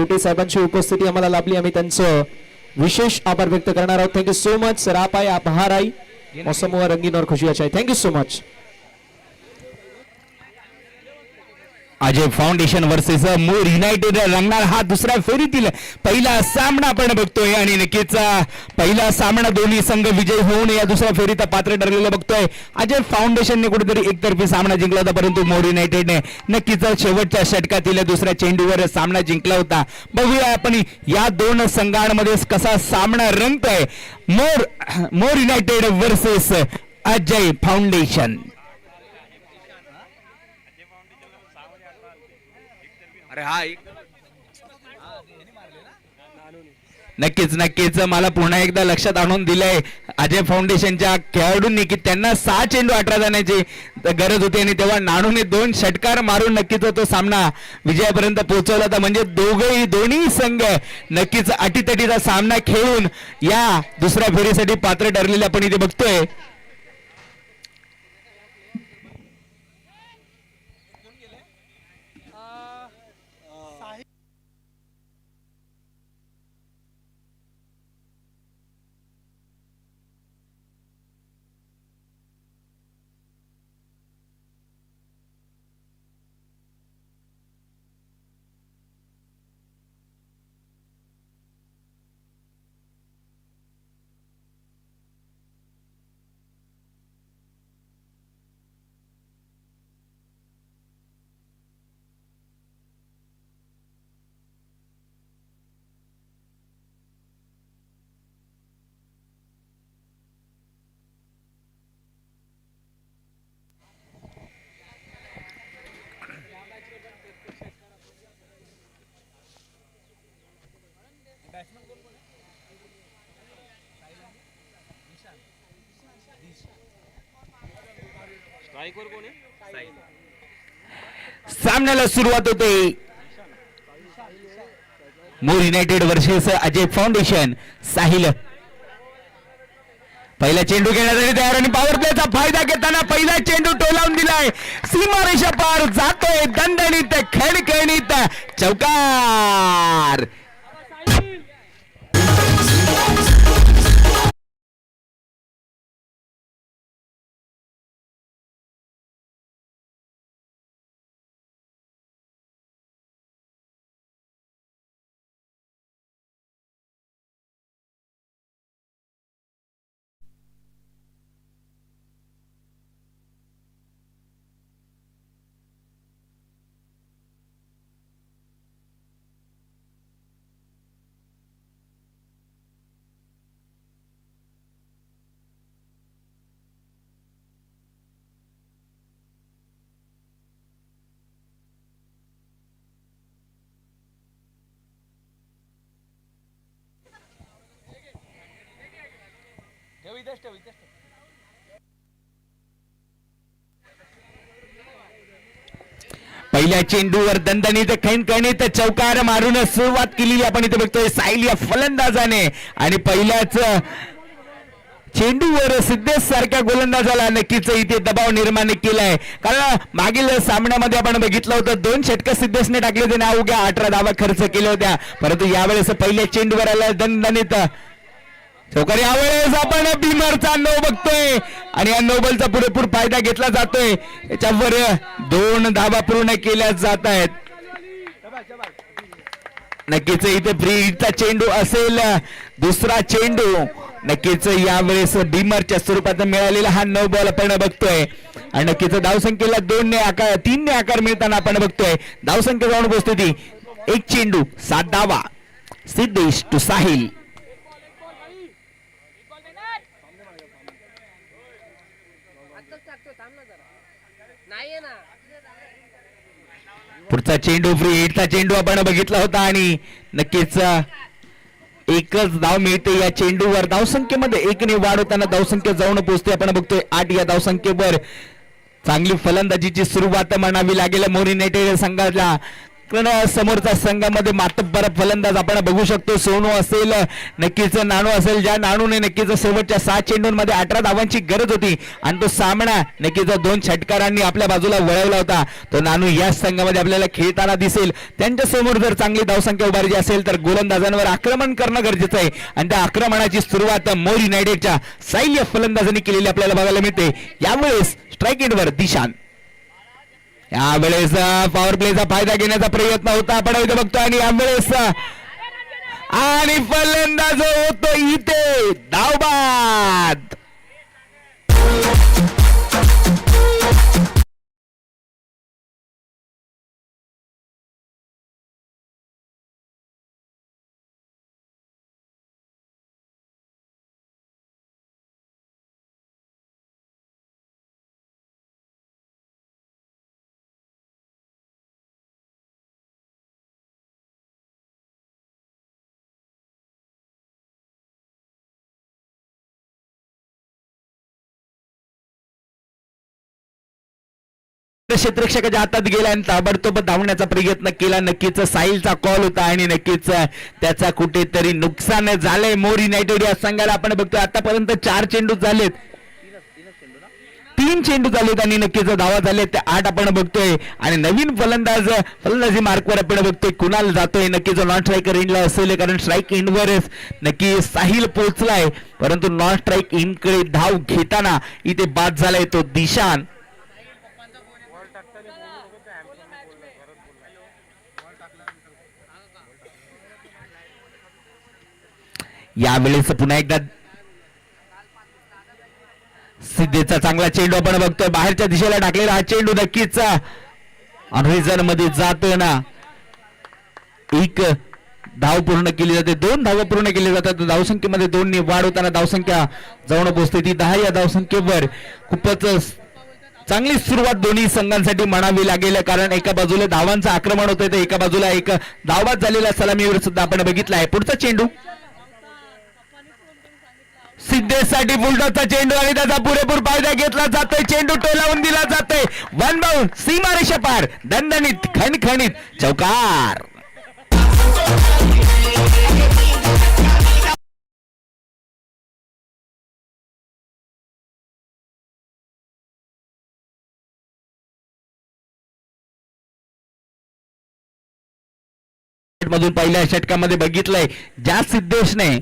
गोटे साहेबांची उपस्थिती आम्हाला लाभली, आम्ही त्यांचं विशेष आभार व्यक्त करणार आहोत. Thank you so much sir. आप आए, आप बाहर आई, मौसम हुआ रंगीन और खुशियां चाहिए. Thank you so much. Ajay foundation versus Mor united रंगणार हा दुसऱ्या फेरीतील पहिला सामना आपण बघतोय आणि नक्कीच पहिला सामना दोन्ही संघ विजय होऊन या दुसऱ्या फेरीत पात्र ठरलेलं बघतोय. अजय फाउंडेशनने कुठेतरी एकतर्फी सामना जिंकला होता, परंतु मोर युनायटेडने नक्कीच शेवटच्या षटकातील दुसऱ्या चेंडूवर सामना जिंकला होता. बघूया आपण या दोन संघांमध्ये कसा सामना रंगतोय. मोर युनायटेड वर्सेस अजय फाउंडेशन. नक्कीच मला पुन्हा एकदा लक्षात आणून दिलंय अजय फाउंडेशनच्या खेळाडूंनी की त्यांना 6 चेंडू 18 जाण्याची गरज होती आणि तेव्हा नाणूने 2 षटकार मारून नक्कीच तो सामना विजयापर्यंत पोहोचवला होता. म्हणजे दोन्ही संघ नक्कीच अटीतटीचा सामना खेळून या दुसऱ्या फेरीसाठी पात्र ठरलेले आपण इथे बघतोय. सामन्याला सुरुवात होते. Mor united versus Ajay foundation. Sahil पहिला चेंडू घेण्यासाठी तयार आणि पॉवर प्लेचा फायदा घेताना पहिला चेंडू टोलावून दिलाय. सीमारेषा पार जातोय. दणदणीत खणखणीत चौकार. पहिल्या चेंडूवर दणदणीत खणखणीत चौकार मारून सुरुवात केलेली आपण इथे बघतोय साहिल या फलंदाजाने. आणि पहिल्याच चेंडूवर सिद्धेश सारख्या गोलंदाजाला नक्कीच इथे दबाव निर्माण केलाय. कारण मागील सामन्यामध्ये आपण बघितलं होतं 2 षटक सिद्धेशने टाकले होते आणि अवघ्या 18 धावा खर्च केल्या होत्या. परंतु यावेळेस पहिल्या चेंडूवर आला दणदणीत चौकार. यावेळेस आपण बिमरचा नो बघतोय आणि या नोबलचा पुरेपूर फायदा घेतला जातोय. याच्यावर 2 धावा पूर्ण केल्या जात आहेत. नक्कीच इथे फ्री हिटचा चेंडू असेल. दुसरा चेंडू नक्कीच यावेळेस बिमरच्या स्वरूपात मिळालेला हा नो बॉल आपण बघतोय. आणि नक्कीच धावसंख्येला 3 ने आकार मिळताना आपण बघतोय. धावसंख्या जाऊन उपस्थिती 1 चेंडू 7 धावा. सिद्धेश टू साहिल. पुढचा चेंडू फ्री हिटचा चेंडू आपण बघितला होता आणि नक्कीच एकच धाव मिळते या चेंडूवर. धावसंख्येमध्ये 1 ने वाढ होताना धावसंख्या जाऊन पोहोचते आपण बघतोय 8 या धावसंख्येवर. चांगली फलंदाजीची सुरुवात म्हणावी लागेल मोर युनायटेड संघाला. कारण समोरच्या संघामध्ये मातब्बर फलंदाज आपण बघू शकतो. सोनू असेल, नक्कीच नाणू असेल, ज्या नाणूने नक्कीच शेवटच्या 6 चेंडूंमध्ये 18 धावांची गरज होती आणि तो सामना नक्कीच 2 षटकारांनी आपल्या बाजूला वळवला होता. तो नाणू या संघामध्ये आपल्याला खेळताना दिसेल. त्यांच्या समोर जर चांगली धावसंख्या उभारायची असेल तर गोलंदाजांवर आक्रमण करणं गरजेचं आहे आणि त्या आक्रमणाची सुरुवात मोर युनायटेडच्या साह्य फलंदाजांनी केलेली आपल्याला बघायला मिळते. यावेळेस स्ट्राईक एंडवर दिशान. यावेळेस पॉवर प्लेचा फायदा घेण्याचा प्रयत्न होता आपण इथे बघतो आणि यावेळेस आणि फलंदाज होतो इथे धावबाद. क्षेत्ररक्षकाच्या हातात गेला आणि ताबडतोब धावण्याचा प्रयत्न केला. नक्कीच साहिलचा कॉल होता आणि नक्कीच त्याचा कुठेतरी नुकसान झालंय मोर युनायटेड या संघाला. आपण बघतोय आतापर्यंत 4 चेंडू झालेत, 3 चेंडू झालेत आणि नक्कीच धावा झालेत त्या 8 आपण बघतोय. आणि नवीन फलंदाजी मार्कवर आपण बघतोय कुणाल जातोय. नक्कीच नॉन स्ट्रायकर इनला असेल कारण स्ट्राईक इनवरच नक्की साहिल पोहोचलाय, परंतु नॉन स्ट्राईक इनकडे धाव घेताना इथे बाद झालाय तो दिशान. यावेळेस पुन्हा एकदा सिद्धेचा चांगला चेंडू आपण बघतोय. बाहेरच्या दिशेला टाकलेला हा चेंडू नक्कीच अनरिझन मध्ये जातोय ना. 1 धाव पूर्ण केली जाते, 2 धावा पूर्ण केली जातात. धावसंख्येमध्ये 2 ने वाढ होताना धावसंख्या जाऊन पोहोचते ती 10 या धावसंख्येवर. खूपच चांगली सुरुवात दोन्ही संघांसाठी म्हणावी लागेल कारण एका बाजूला धावांचं आक्रमण होतंय तर एका बाजूला एक धावात झालेला सलामीवर सुद्धा आपण बघितला आहे. पुढचा चेंडू सिद्धेसाठी बुलडॉगचा चेंडू आणि त्याचा पुरेपूर फायदा घेतला जातोय. चेंडू टोलावून दिला जातोय. 1 बाउंड सीमारेषा पार, दणदणीत खणखणीत चौकार. मधून पहिल्या षटकामध्ये बघितलंय ज्या सिद्धेशने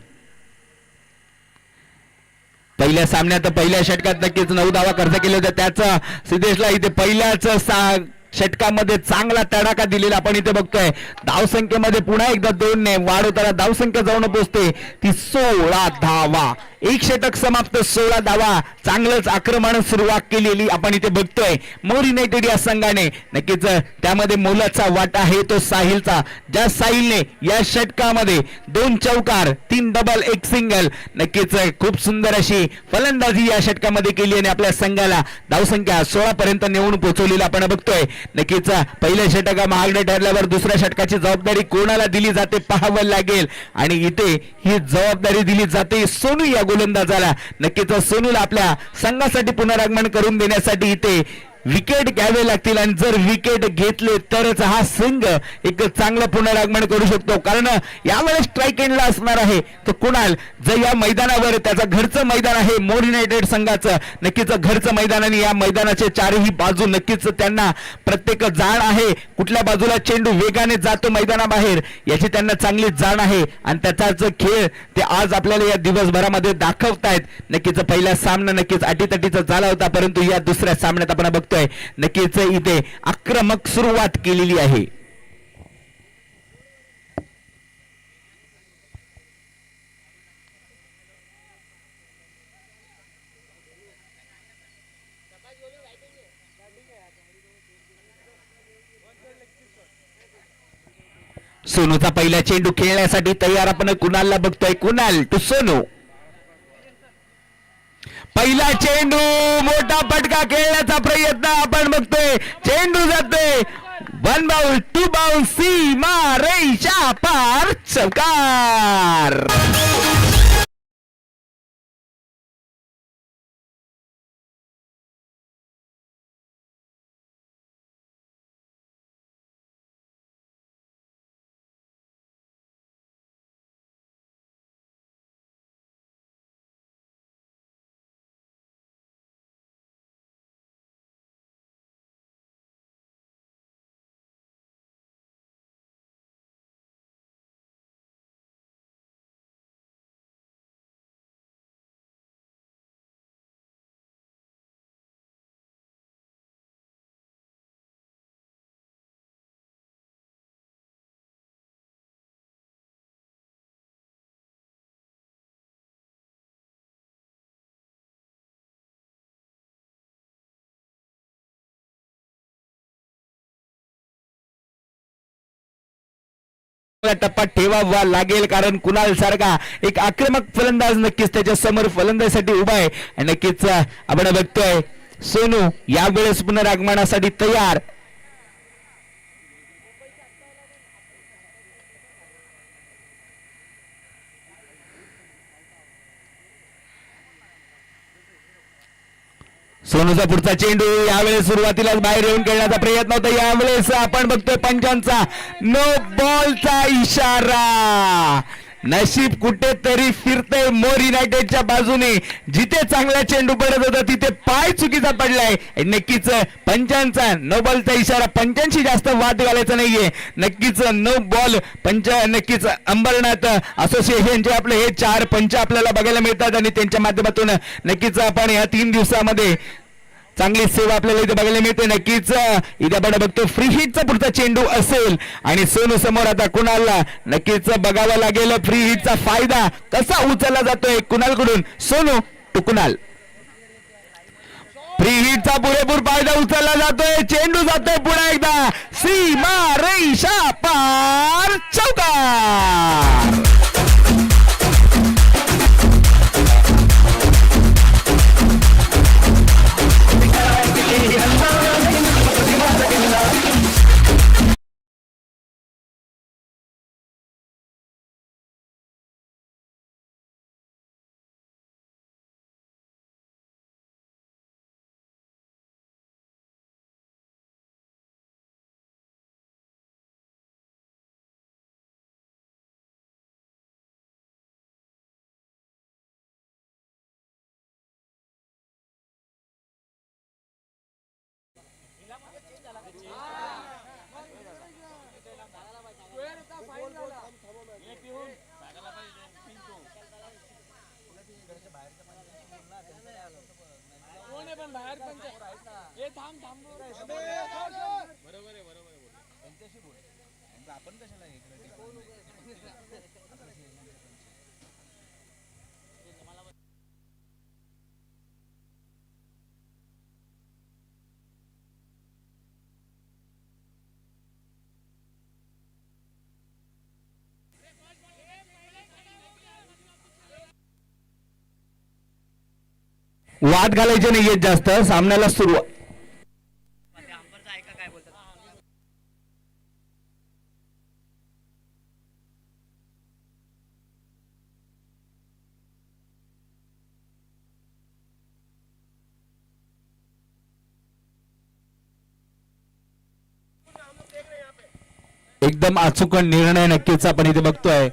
पहिल्या सामन्यात पहिल्या षटकात नक्कीच 9 धावा खर्च केले होते, त्याचा सिद्धेशला इथे पहिल्याच षटकामध्ये चांगला तडाखा दिलेला आपण इथे बघतोय. धावसंख्येमध्ये पुन्हा एकदा 2 ने वाढ होताना धावसंख्या जाऊन पोहोचते ती 16 धावा. 1 षटक समाप्त, 16 धावा. चांगलंच आक्रमण सुरुवात केलेली आपण इथे बघतोय मोर युनायटेड या संघाने. नक्कीच त्यामध्ये मोलाचा वाटा आहे तो साहिलचा, ज्या साहिलने या षटकामध्ये 2 चौकार, 3 डबल, 1 सिंगल. नक्कीच खूप सुंदर अशी फलंदाजी या षटकामध्ये केली आणि आपल्या संघाला धावसंख्या 16 पर्यंत नेऊन पोहोचवलेली आपण बघतोय. नक्कीच पहिल्या षटका महागडे ठरल्यावर दुसऱ्या षटकाची जबाबदारी कोणाला दिली जाते पाहावं लागेल आणि इथे ही जबाबदारी दिली जाते सोनू या गोलंदाजाला. नक्कीच सोनूला आपल्या संघासाठी पुनरागमन करून देण्यासाठी इथे विकेट घ्यावे लागतील आणि जर विकेट घेतले तरच हा संघ एक चांगलं पुनरागमन करू शकतो. कारण यावेळेस स्ट्राईक एंडला असणार आहे तो कुणाल. जर या मैदानावर त्याचं घरचं मैदान आहे मोर युनायटेड संघाचं, नक्कीच घरचं मैदान आणि या मैदानाचे 4ही बाजू नक्कीच त्यांना प्रत्येक जाण आहे. कुठल्या बाजूला चेंडू वेगाने जातो मैदानाबाहेर याची त्यांना चांगली जाण आहे आणि त्याचाच खेळ ते आज आपल्याला या दिवसभरामध्ये दाखवतायत. नक्कीच पहिला सामना नक्कीच अटीतटीचा झाला होता, परंतु या दुसऱ्या सामन्यात आपण बघतो नक्कीच इथे आक्रमक सुरुवात केलेली आहे. सोनूचा पहिला चेंडू खेळण्यासाठी तयार आपण कुणालला बघतोय. कुणाल टू सोनू. पहिला चेंडू, मोठा फटका खेळण्याचा प्रयत्न आपण बघतोय. चेंडू जातोय 1 बाउल 2 बाउल सीमा रेषा पार चौकार. टप्पा ठेवावा लागेल, कारण कुणाल सारखा एक आक्रमक फलंदाज नक्कीच त्याच्या समोर फलंदाजीसाठी उभा आहे. आणि नक्कीच आपण बघतोय सोनू यावेळेस पुनरागमनासाठी तयार. सोनूचा पुढचा चेंडू यावेळेस सुरुवातीलाच बाहेर येऊन खेळण्याचा प्रयत्न होता. यावेळेस आपण बघतोय पंचांचा नो बॉलचा इशारा. नशीब कुठेतरी फिरतंय मोर युनायटेडच्या बाजूने. जिथे चांगला चेंडू पडत होता तिथे पाय चुकीचा पडलाय. नक्कीच पंचांचा नो बॉलचा इशारा. पंचांशी जास्त वाद घालायचा नाहीये. नक्कीच नो बॉल पंच. नक्कीच अंबरनाथ असोसिएशनचे आपले हे 4 पंच आपल्याला बघायला मिळतात आणि त्यांच्या माध्यमातून नक्कीच आपण या 3 दिवसामध्ये चांगली सेवा आपल्याला इथे बघायला मिळते. नक्कीच इथे आपण बघतो फ्री हिटचा पुढचा चेंडू असेल आणि सोनू समोर आता कुणालला नक्कीच बघावा लागेल फ्री हिटचा फायदा कसा उचलला जातोय कुणालकडून. सोनू टू कुणाल. फ्री हिटचा पुरेपूर फायदा उचलला जातोय. चेंडू जातोय पुन्हा एकदा सीमा रेषा पार. चौकार. वाद घालायचे नाहीयेत जास्त. सामन्याला सुरुवात. एकदम अचूक निर्णय नक्कीच आपण इथे बघतोय.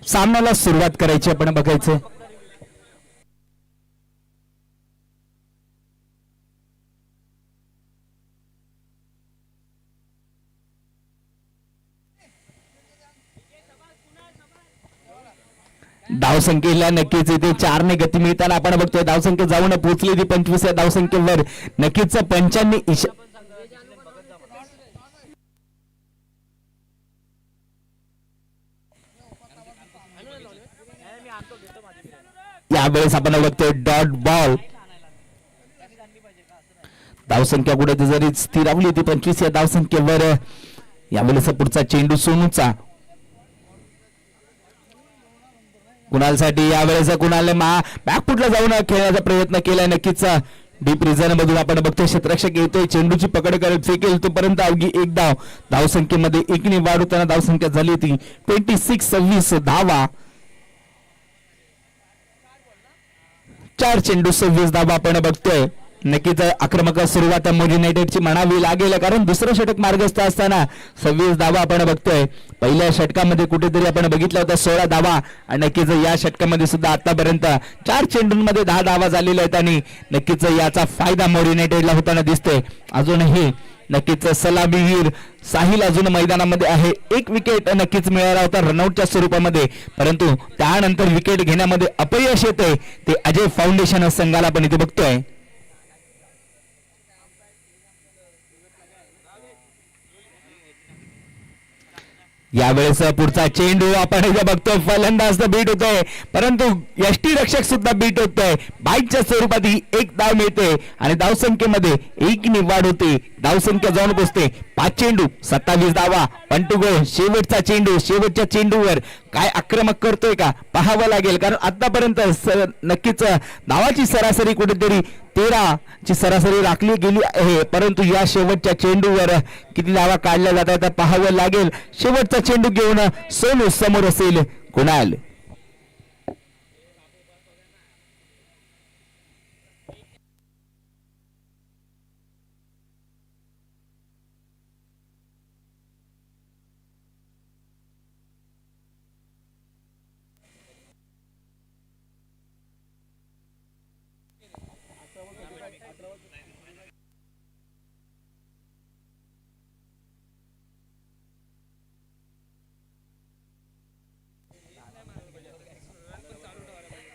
सामन्याला सुरुवात करायची आपण बघायचं. धावसंख्येला नक्कीच इथे 4 ने गती मिळताना आपण बघतोय. धावसंख्या जाऊन पोहोचली ती 25 या धावसंख्येवर. नक्कीच पंचांनी यावेळेस आपण बघतोय डॉट बॉल. धावसंख्या कुठे जरी स्थिरावली होती 25 या धावसंख्येवर. यावेळेस पुढचा चेंडू सोनूचा. कुणालसाठी यावेळेस कुणालने बॅकफुटला जाऊन खेळण्याचा प्रयत्न केलाय. नक्कीच डीप रिझन मधून आपण बघतोय क्षेत्ररक्षक येतोय. चेंडूची पकड करत फेकेल तोपर्यंत अवघी 1 धाव. धावसंख्येमध्ये 1 ने वाढ होताना धावसंख्या झाली होती 26-26 धावा. 4 चेंडू 26 धावा आपण बघतोय. नक्कीच आक्रमक सुरुवात मुंबई युनायटेडची म्हणावी लागेल, कारण दुसरं षटक मार्गस्थ असताना 26 धावा आपण बघतोय. पहिल्या षटकामध्ये कुठेतरी आपण बघितलं होतं 16 धावा, आणि नक्कीच या षटकामध्ये सुद्धा आतापर्यंत 4 चेंडूंमध्ये 10 धावा झालेल्या आहेत आणि नक्कीच याचा फायदा मुंबई युनायटेडला होताना दिसतोय. अजूनही नक्कीच सलामीवीर साहिल अजून मैदानामध्ये आहे. एक विकेट नक्कीच मिळाला होता रनआउटच्या स्वरूपामध्ये, परंतु त्यानंतर विकेट घेण्यामध्ये अपयश येते ते अजय फाउंडेशन संघाला आपण इथे बघतोय. यावेळेस पुढचा चेंडू आपण इथे बघतोय, फलंदाज बीट होतोय, परंतु यष्टीरक्षक सुद्धा बीट होतोय. बाईकच्या स्वरूपात ही एक धाव मिळते आणि धावसंख्येमध्ये 1 ने वाढ होते. धावसंख्या जाऊन पोचते 5 चेंडू 27 धावा. पंटू गोळ शेवटचा चेंडू, शेवटच्या चेंडूवर काय आक्रमक करतोय का पाहावं लागेल, कारण आतापर्यंत नक्कीच धावाची सरासरी कुठेतरी 13 ची सरासरी राखली गेली आहे, परंतु या शेवटच्या चेंडूवर किती धावा काढल्या जातात पाहावं लागेल. शेवटचा चेंडू घेऊन सोनू समोर असेल कुणाल.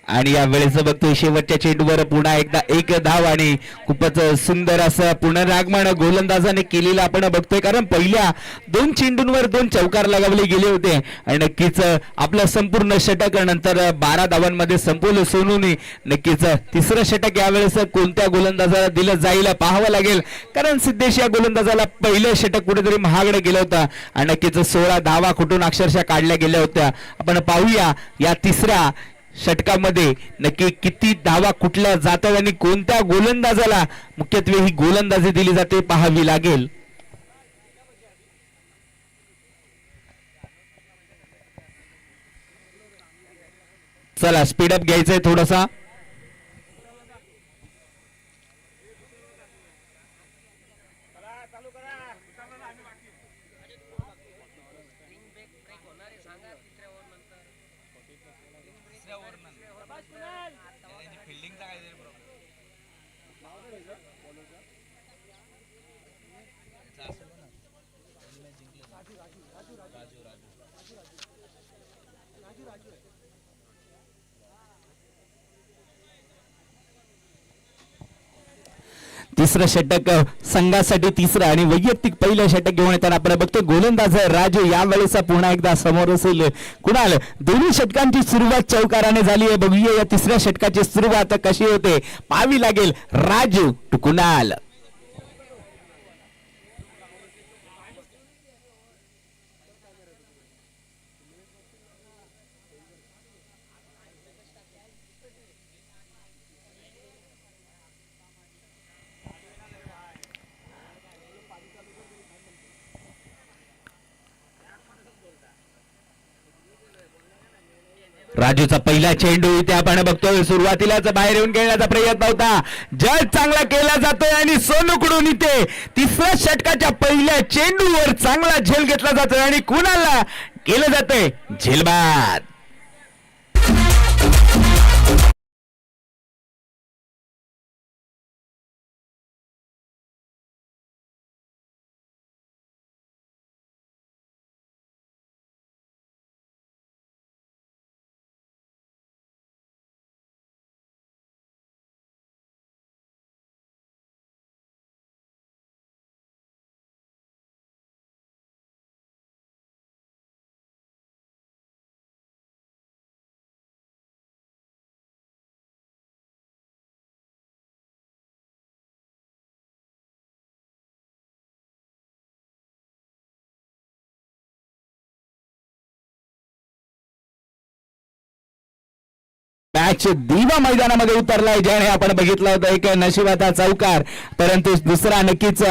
आणि या वेळेस बघतोय शेवटच्या चेंडूवर पुन्हा एकदा 1 धाव आणि खूपच सुंदर असं पुनरागमन गोलंदाजाने केलेलं आपण बघतोय, कारण पहिल्या 2 चेंडूंवर 2 चौकार लगावले गेले होते आणि नक्कीच आपलं संपूर्ण षटक नंतर 12 धावांमध्ये संपवलं सोनूने. नक्कीच तिसरं षटक यावेळेस कोणत्या गोलंदाजाला दिलं जाईल पाहावं लागेल, कारण सिद्धेश या गोलंदाजाला पहिलं षटक कुठेतरी महागडे गेलं होतं आणि नक्कीच 16 धावा कुठून अक्षरशः काढल्या गेल्या होत्या. आपण पाहूया या तिसऱ्या षटकामध्ये नक्की किती धावा कुठल्या जातात आणि कोणत्या गोलंदाजाला मुख्यत्वे ही गोलंदाजी दिली जाते पाहावी लागेल. चला स्पीडअप घ्यायचंय थोडासा. तिसरं षटक संघासाठी तिसरं आणि वैयक्तिक पहिलं षटक घेऊन येताना आपण बघतो गोलंदाज राजू यावेळेस पुन्हा एकदा समोर असेल कुणाल. दोन्ही षटकांची सुरुवात चौकाराने झाली आहे. बघूया या तिसऱ्या षटकाची सुरुवात कशी होते पाहावी लागेल. राजू टू कुणाल. राजूचा पहिला चेंडू इथे आपण बघतोय, सुरुवातीलाच बाहेर येऊन खेळण्याचा प्रयत्न होता, जज चांगला केला जातोय आणि सोनूकडून इथे तिसऱ्या षटकाच्या पहिल्या चेंडूवर चांगला झेल घेतला जातोय आणि कुणाला केलं जातंय झेलबाद. मॅच दिवा मैदानामध्ये उतरलाय, ज्याने आपण बघितलं होतं एक नशिबाचा चौकार, परंतु दुसरा नक्कीच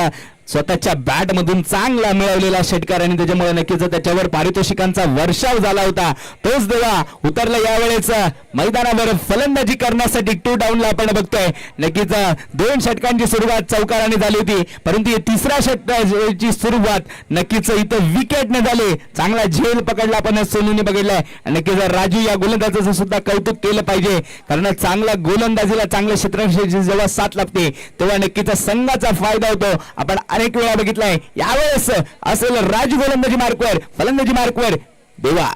स्वतःच्या बॅट मधून चांगला मिळवलेला षटकार आणि त्याच्यामुळे नक्कीच त्याच्यावर पारितोषिकांचा वर्षाव झाला होता. तोच देवा उतरला यावेळेस मैदानावर फलंदाजी करण्यासाठी 2 डाऊनला आपण बघतोय. नक्कीच 2 षटकांची सुरुवात चौकाराने झाली होती, परंतु ही तिसऱ्या षटकाची सुरुवात नक्कीच इथं विकेटने झाली. चांगला झेल पकडला आपण सोनूने बघितलाय. नक्कीच राजू या गोलंदाजाचं सुद्धा कौतुक केलं पाहिजे, कारण चांगला गोलंदाजीला चांगल्या क्षेत्ररक्षणाची जेव्हा साथ लागते तेव्हा नक्कीच संघाचा फायदा होतो. आपण अनेक वेळा बघितलाय. यावेळेस असेल राजू गोलंदाजी मार्कवर, फलंदाजी मार्कवर देवा.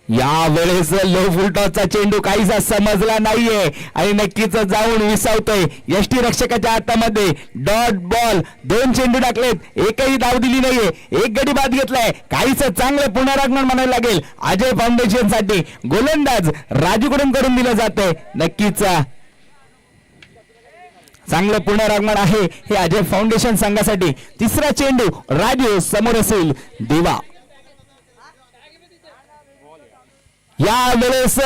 यावेळेस लो फुलटॉसचा चेंडू काहीसा समजला नाहीये आणि नक्कीच जाऊन विसावतोय यष्टी रक्षकाच्या हातामध्ये. डॉट बॉल, 2 चेंडू टाकलेत, एकही धाव दिली नाहीये, 1 गडी बाद घेतलाय. काहीच चांगलं पुनरागमन म्हणायला लागेल अजय फाउंडेशन साठी. गोलंदाज राजूकडून करून दिलं जातंय. नक्कीच चांगलं पुनरागमन आहे हे अजय फाउंडेशन संघासाठी. तिसरा चेंडू राजू समोर असेल देवा. यावेळेस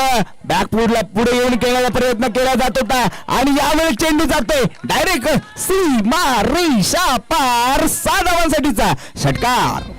बॅकफूटला पुढे येऊन खेळण्याचा प्रयत्न केला जात होता आणि यावेळेस चेंडू जातोय डायरेक्ट सीमा रेषा पार. 6 धावांसाठीचा षटकार.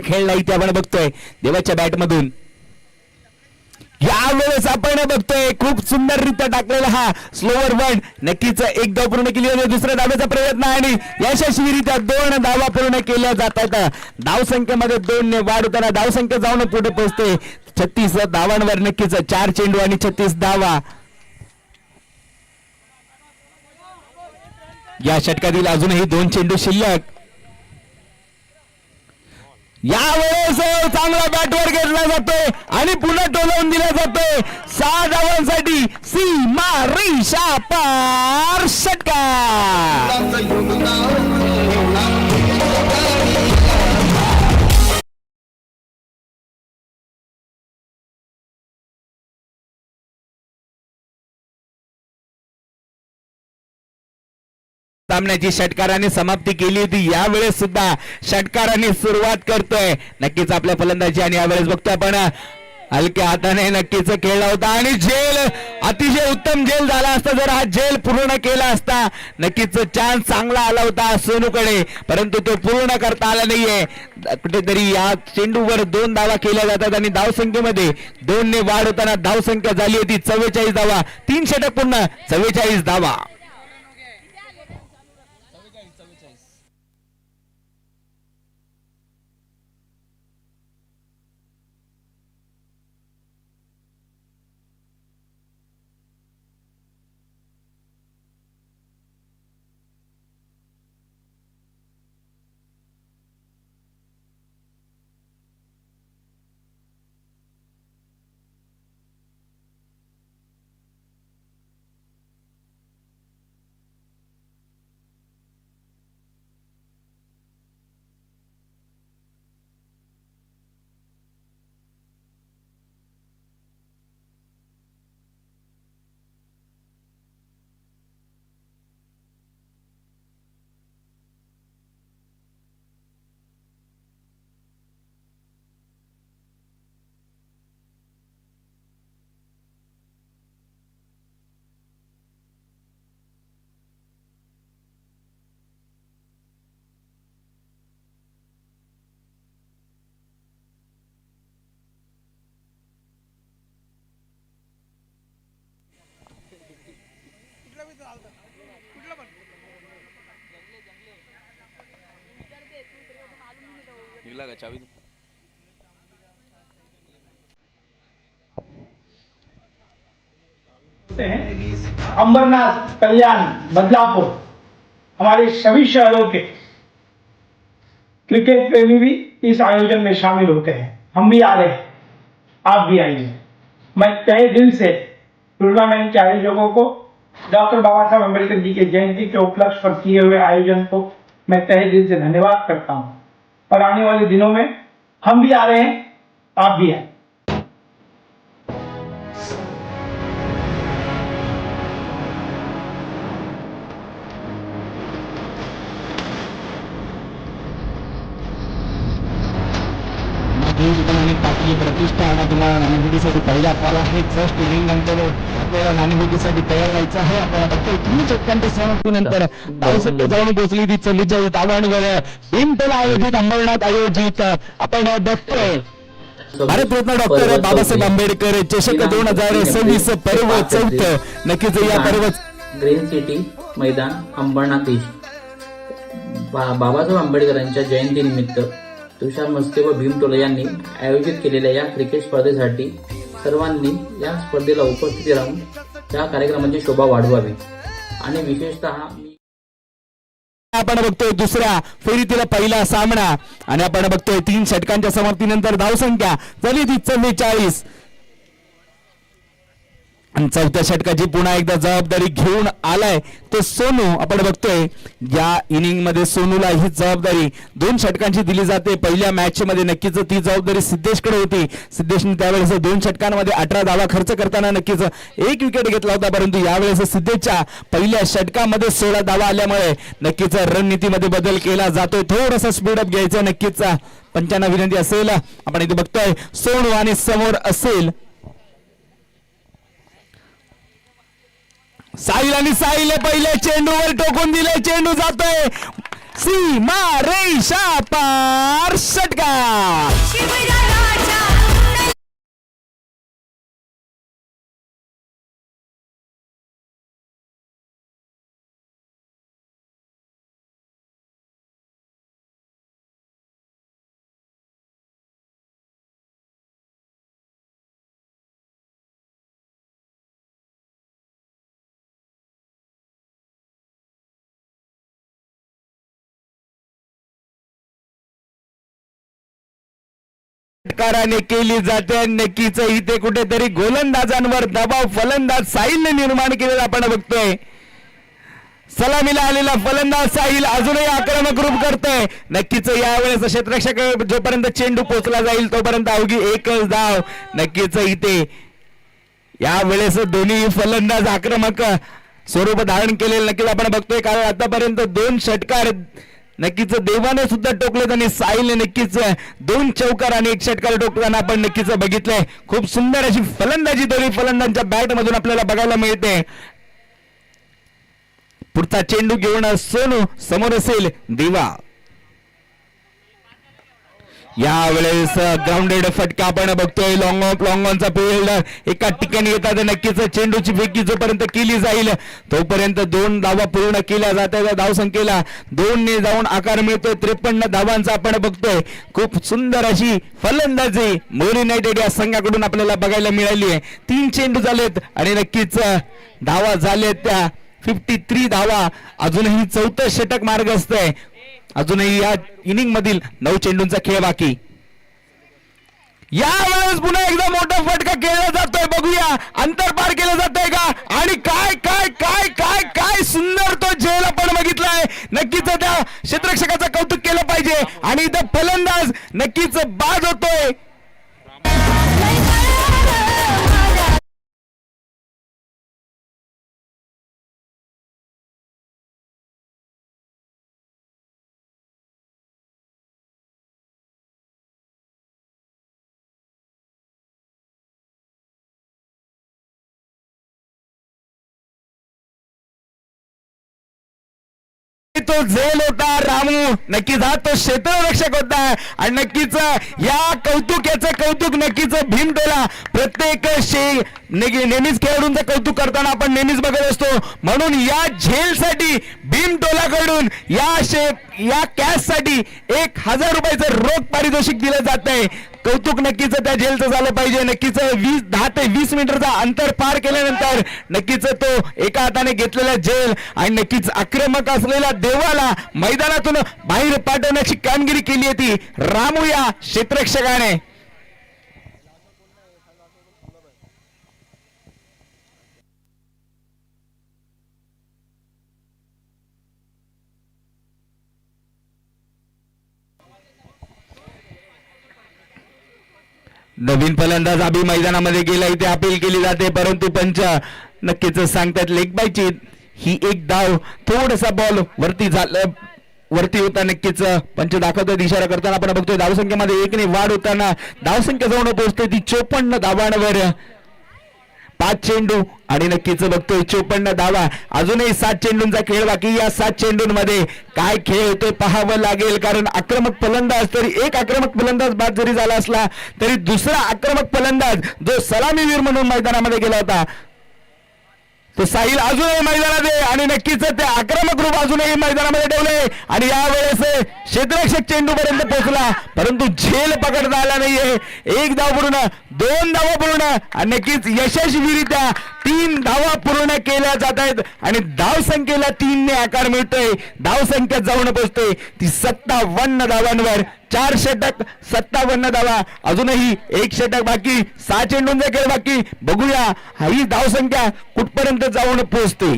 खेळला इथे आपण बघतोय देवाच्या बॅट मधून. यावेळेस आपण बघतोय खूप सुंदररित्या टाकलेला हा स्लोवर वन. नक्कीच 1 धाव पूर्ण केली होती. दुसऱ्या धावेचा प्रयत्न आणि यशस्वीरित्या 2 धावा पूर्ण केल्या जातात. धावसंख्येमध्ये 2 ने वाढ होताना धावसंख्या जाऊन पुढे पोहोचते 36 धावांवर. नक्कीच 4 चेंडू आणि 36 धावा. या षटकातील अजूनही 2 चेंडू शिल्लक. यावेळेस चांगला बॅटवर घेतला जातोय आणि पुन्हा टोलवून दिला जातोय. 6 धावांसाठी सीमा रेषा पार षटकार. सामन्याची षटकाराने समाप्ती केली होती. यावेळेस सुद्धा षटकाराने सुरुवात करतोय नक्कीच आपल्या फलंदाजी आणि यावेळेस बघतोय आपण हलक्या हाताने नक्कीच खेळला होता आणि झेल अतिशय उत्तम झेल झाला असता जर हा झेल पूर्ण केला असता. नक्कीच चान्स चांगला आला होता सोनूकडे, परंतु तो पूर्ण करता आला नाहीये. कुठेतरी या चेंडूवर 2 धावा केल्या जातात आणि धावसंख्येमध्ये 2 ने वाढ होताना धावसंख्या झाली होती 44 धावा. 3 षटक पूर्ण 44 धावा. अंबरनाथ, कल्याण, बदलापुर, हमारे सभी शहरों के क्रिकेट प्रेमी भी इस आयोजन में शामिल होते हैं। हम भी आ रहे हैं, आप भी आइए। मैं तहे दिल से टूर्नामेंट के आयोजकों को, डॉक्टर बाबा साहब अम्बेडकर जी के जयंती के उपलक्ष्य पर किए हुए आयोजन को मैं तहे दिल से धन्यवाद करता हूँ। और आने वाले दिनों में हम भी आ रहे हैं, आप भी आए। टाकली प्रतिष्ठा आणि तुम्हाला नाणेफेकीसाठी पहिला कॉल आहे. फर्स्ट इनिंग नंतर आपल्याला नाणेफेकीसाठी तयार व्हायचं आहे. आपण बघतोय 3 षटकांच्या समाप्तीनंतर धावसंख्या जाऊन पोहोचली ती 44 धावांवर. भीमतोला आयोजित अंबरनाथ आयोजित आपण बघतोय भारतरत्न डॉक्टर बाबासाहेब आंबेडकर चषक 2026 पर्व 4. नक्कीच या पर्व ग्रीन सिटी मैदान अंबरनाथ बाबासाहेब आंबेडकरांच्या जयंतीनिमित्त तुषार मस्के व भीमतोला यांनी आयोजित केलेल्या या क्रिकेट स्पर्धेसाठी सर्वांनी या स्पर्धेला उपस्थिती राहून या कार्यक्रमाची शोभा वाढवावी आणि विशेषतः आपण बघतोय दुसऱ्या फेरीतील पहिला सामना आणि आपण बघतोय 3 षटकांच्या समाप्तीनंतर धावसंख्या झाली ती 44 आणि 4थ्या षटकाची पुन्हा एकदा जबाबदारी घेऊन आलाय तो सोनू. आपण बघतोय या इनिंग मध्ये सोनूला ही जबाबदारी 2 षटकांची दिली जाते. पहिल्या मॅच मध्ये नक्कीच ती जबाबदारी सिद्धेशकडे होती. सिद्धेशने त्यावेळेस 2 षटकांमध्ये 18 धावा खर्च करताना नक्कीच 1 विकेट घेतला होता. परंतु यावेळेस सिद्धेशच्या पहिल्या षटकामध्ये 16 धावा आल्यामुळे नक्कीच रणनीतीमध्ये बदल केला जातोय. थोडासा स्पीडअप घ्यायचा नक्कीच पंचांना विनंती असेल. आपण इथे बघतोय सोनू आणि समोर असेल साहिल आणि साहिल पहिले चेंडूवर टोकून दिले. चेंडू जातोय सीमा रेषा पार. षटकार षटकाराने केली जाते. नक्कीच इथे कुठेतरी गोलंदाजांवर दबाव फलंदाज साहिलने निर्माण केलेला आपण बघतोय. सलामीला आलेला फलंदाज साहिल अजूनही आक्रमक रूप करतोय. नक्कीच यावेळेस क्षेत्ररक्षक जोपर्यंत चेंडू पोहोचला जाईल तोपर्यंत अवघी एकच धाव. नक्कीच इथे यावेळेस दोन्ही फलंदाज आक्रमक स्वरूप धारण केलेलं नक्कीच आपण बघतोय. कारण आतापर्यंत 2 षटकार नक्कीच देवाने सुद्धा टोकलेत आणि साहिलने नक्कीच 2 चौकार आणि 1 षटकार टोकताना आपण नक्कीच बघितलंय. खूप सुंदर अशी फलंदाजी दोन्ही फलंदाजांच्या बॅट मधून आपल्याला बघायला मिळते. पुढचा चेंडू घेऊन सोनू समोर असेल दिवा. यावेळेस ग्राउंडेड फटका आपण बघतोय. लॉंग ऑनचा फील्ड एका ठिकाणी येतात. नक्कीच चेंडूची फेकी जोपर्यंत केली जाईल तोपर्यंत 2 धावा पूर्ण केल्या जातात. धावसंख्येला 2 ने जाऊन आकार मिळतोय 53 धावांचा आपण बघतोय. खूप सुंदर अशी फलंदाजी मोर युनायटेड या संघाकडून आपल्याला बघायला मिळाली आहे. 3 चेंडू झालेत आणि नक्कीच धावा झालेत त्या 53 धावा. अजूनही 4थं षटक मार्गस्थ आहे. अजूनही या इनिंग मधील 9 चेंडूंचा खेळ बाकी. यावेळेस पुन्हा एकदा मोठा फटका केला जातोय. बघूया अंतर पार केलं जातंय का आणि काय काय काय काय काय सुंदर तो झेल आपण बघितलाय. नक्कीच त्या क्षेत्ररक्षकाचं कौतुक केलं पाहिजे आणि इथं फलंदाज नक्कीच बाद होतोय. तो झेल होता रामू, नक्कीच हा तो क्षेत्ररक्षक होता आणि नक्कीच या याचं कौतुक नक्कीच भीमटोला प्रत्येक नेहमीच खेळाडूंचं कौतुक करताना आपण नेहमीच बघत असतो. म्हणून या झेलसाठी भीमटोलाकडून या कॅश साठी 1000 रुपयाचं रोख पारितोषिक दिलं जात आहे. कौतुक नक्कीच त्या झेलचं झालं पाहिजे. नक्कीच 10 ते 20 मीटरचा अंतर पार केल्यानंतर नक्कीच तो एका हाताने घेतलेला झेल आणि नक्कीच आक्रमक असलेल्या देवाला मैदानातून बाहेर पाठवण्याची कामगिरी केली होती रामू या क्षेत्ररक्षकाने. नवीन फलंदाज अभि मैदानामध्ये गेला, इथे अपील केली जाते परंतु पंच नक्कीच सांगतात लेग बायची ही एक धाव. थोडासा बॉल वरती होता, नक्कीच पंच दाखवतोय इशारा करताना आपण बघतोय. धावसंख्येमध्ये 1 ने वाढ होताना धावसंख्या जाऊन पोहोचते ती 54 धावांवर. 5 चेंडू आणि नक्कीच बघतोय 54 धावा. अजूनही 7 चेंडूंचा खेळ बाकी. या 7 चेंडूंमध्ये काय खेळ होतोय पाहावं लागेल, कारण आक्रमक फलंदाज तरी एक आक्रमक फलंदाज बाद जरी झाला असला तरी दुसरा आक्रमक फलंदाज जो सलामीवीर म्हणून मैदानामध्ये गेला होता तो साहिल अजूनही मैदानात आहे आणि नक्कीच ते आक्रमक रूप अजूनही मैदानामध्ये ठेवले आणि यावेळेस क्षेत्ररक्षक चेंडू पर्यंत पोहोचला परंतु झेल पकडता आला नाहीये. 1 धाव पूर्ण, 2 धावा पूर्ण आणि नक्कीच यशस्वीरित्या 3 धावा पूर्ण केल्या जात आहेत आणि धावसंख्येला 3 ने आकार मिळतोय. धावसंख्या जाऊन पोहोचते ती 57 धावांवर. 4 षटक 57 धावा. अजूनही 1 षटक बाकी. 6 चेंडूंचा खेळ बाकी. बघूया ही धावसंख्या कुठपर्यंत जाऊन पोहोचते.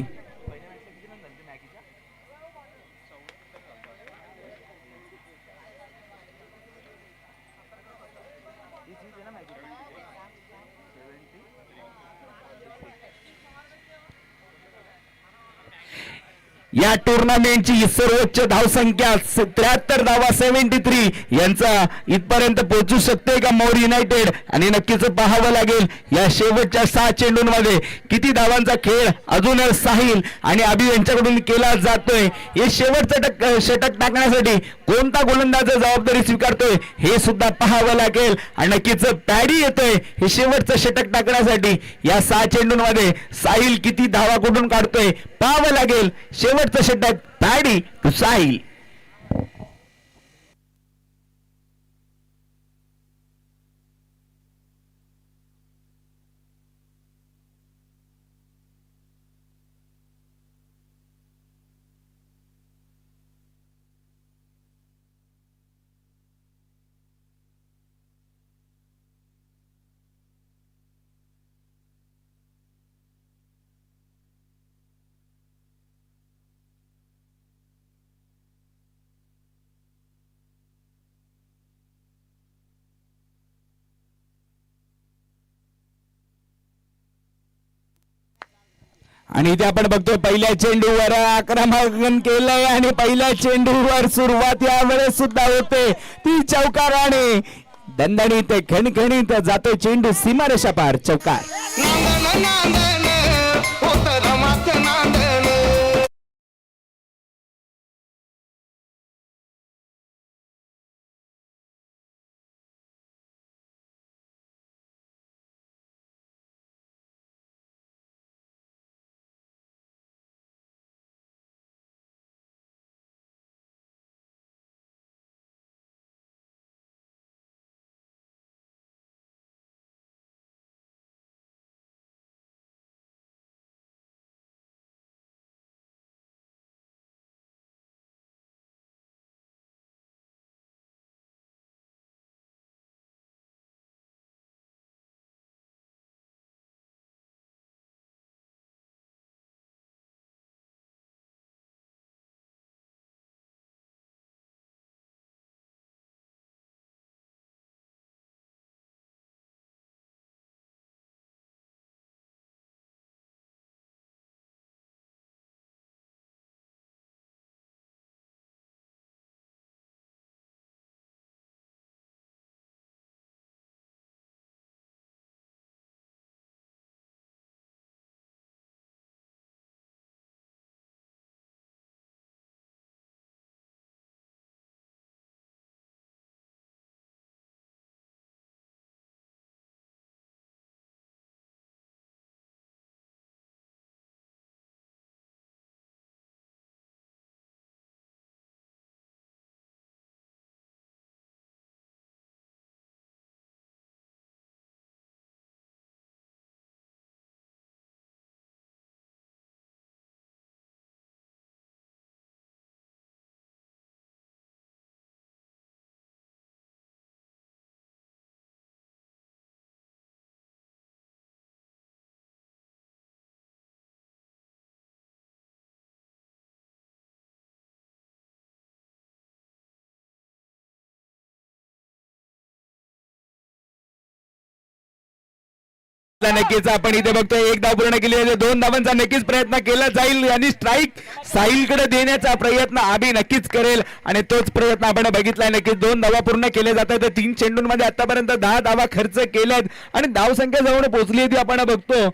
या टुर्नामेंटची सर्वोच्च धावसंख्या 73 धावा 73 यांचा इथपर्यंत पोहोचू शकते का मोर युनायटेड. आणि नक्कीच पाहावं लागेल या शेवटच्या 6 चेंडूंमध्ये किती धावांचा खेळ अजून साहिल आणि अभि यांच्याकडून केला जातोय. हे शेवटचं षटक टाकण्यासाठी कोणता गोलंदाज जबाबदारी स्वीकारतोय हे सुद्धा पाहावं लागेल आणि नक्कीच पॅडी येतोय हे शेवटचं षटक टाकण्यासाठी. या 6 चेंडूंमध्ये साहिल किती धावा कुठून काढतोय पाहावं लागेल. शेवटचं षटक पॅडी टू साहिल. आणि इथे आपण बघतोय पहिल्या चेंडूवर आक्रमण केलंय आणि पहिल्या चेंडूवर सुरुवात यावेळेस सुद्धा होते ती चौकाराने. दणदणीत खणखणीत जातोय चेंडू सीमारेषा पार. चौकार. प्रयत्न नक्कीच आपण इथे बघतोय. एक धाव पूर्ण केली आहे, 2 धावांचा नक्कीच प्रयत्न केला जाईल आणि स्ट्राईक साहिलकडे देण्याचा प्रयत्न आबी नक्कीच करेल आणि तोच प्रयत्न आपण बघितलाय. नक्कीच 2 धावा पूर्ण केले जात आहेत. 3 चेंडूंमध्ये आतापर्यंत 10 धावा खर्च केल्यात आणि धावसंख्या जवळ पोहोचली आहे ती आपण बघतो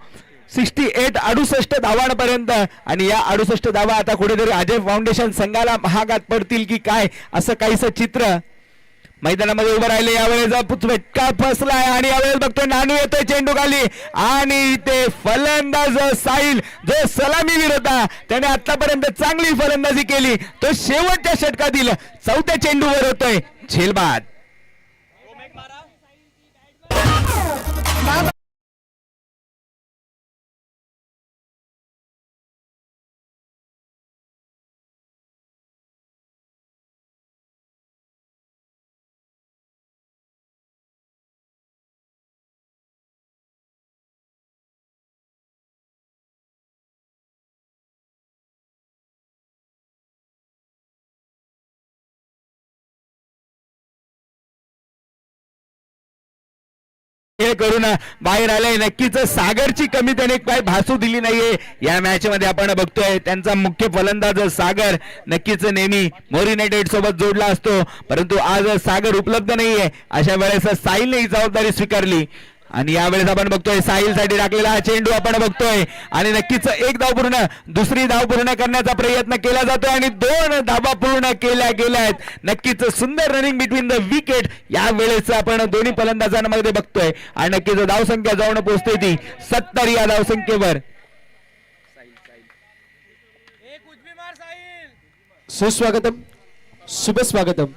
68 धावांपर्यंत. आणि या 68 धावा आता कुठेतरी अजय फाउंडेशन संघाला महागात पडतील की काय, असं काहीसं चित्र मैदानामध्ये उभं राहिले. यावेळेस फटका फसलाय आणि यावेळेस बघतोय नानू येतोय चेंडू खाली आणि इथे फलंदाज साहिल जो सलामीवीर होता त्याने आतापर्यंत चांगली फलंदाजी केली, तो शेवटच्या षटकातील 4थ्या चेंडूवर होतोय झेलबाद. हे करून बाहेर आलाय. नक्कीच सागरची कमी त्याने काय भासू दिली नाहीये या मॅच मध्ये. आपण बघतोय त्यांचा मुख्य फलंदाज सागर नक्कीच नेहमी मोर युनायटेड सोबत जोडला असतो, परंतु आज सागर उपलब्ध नाहीये. अशा वेळेस साहिलने ही जबाबदारी स्वीकारली आणि यावेळेस आपण बघतोय साहिल साठी टाकलेला हा चेंडू आपण बघतोय आणि नक्कीच 1 धाव पूर्ण, दुसरी धाव पूर्ण करण्याचा प्रयत्न केला जातोय आणि 2 धावा पूर्ण केल्या गेल्या आहेत. नक्कीच सुंदर रनिंग बिटवीन द विकेट यावेळेस आपण दोन्ही फलंदाजांमध्ये बघतोय आणि नक्कीच धावसंख्या जाऊन पोहोचते ती 70 या धावसंख्येवर. सुस्वागतम, शुभ स्वागतम,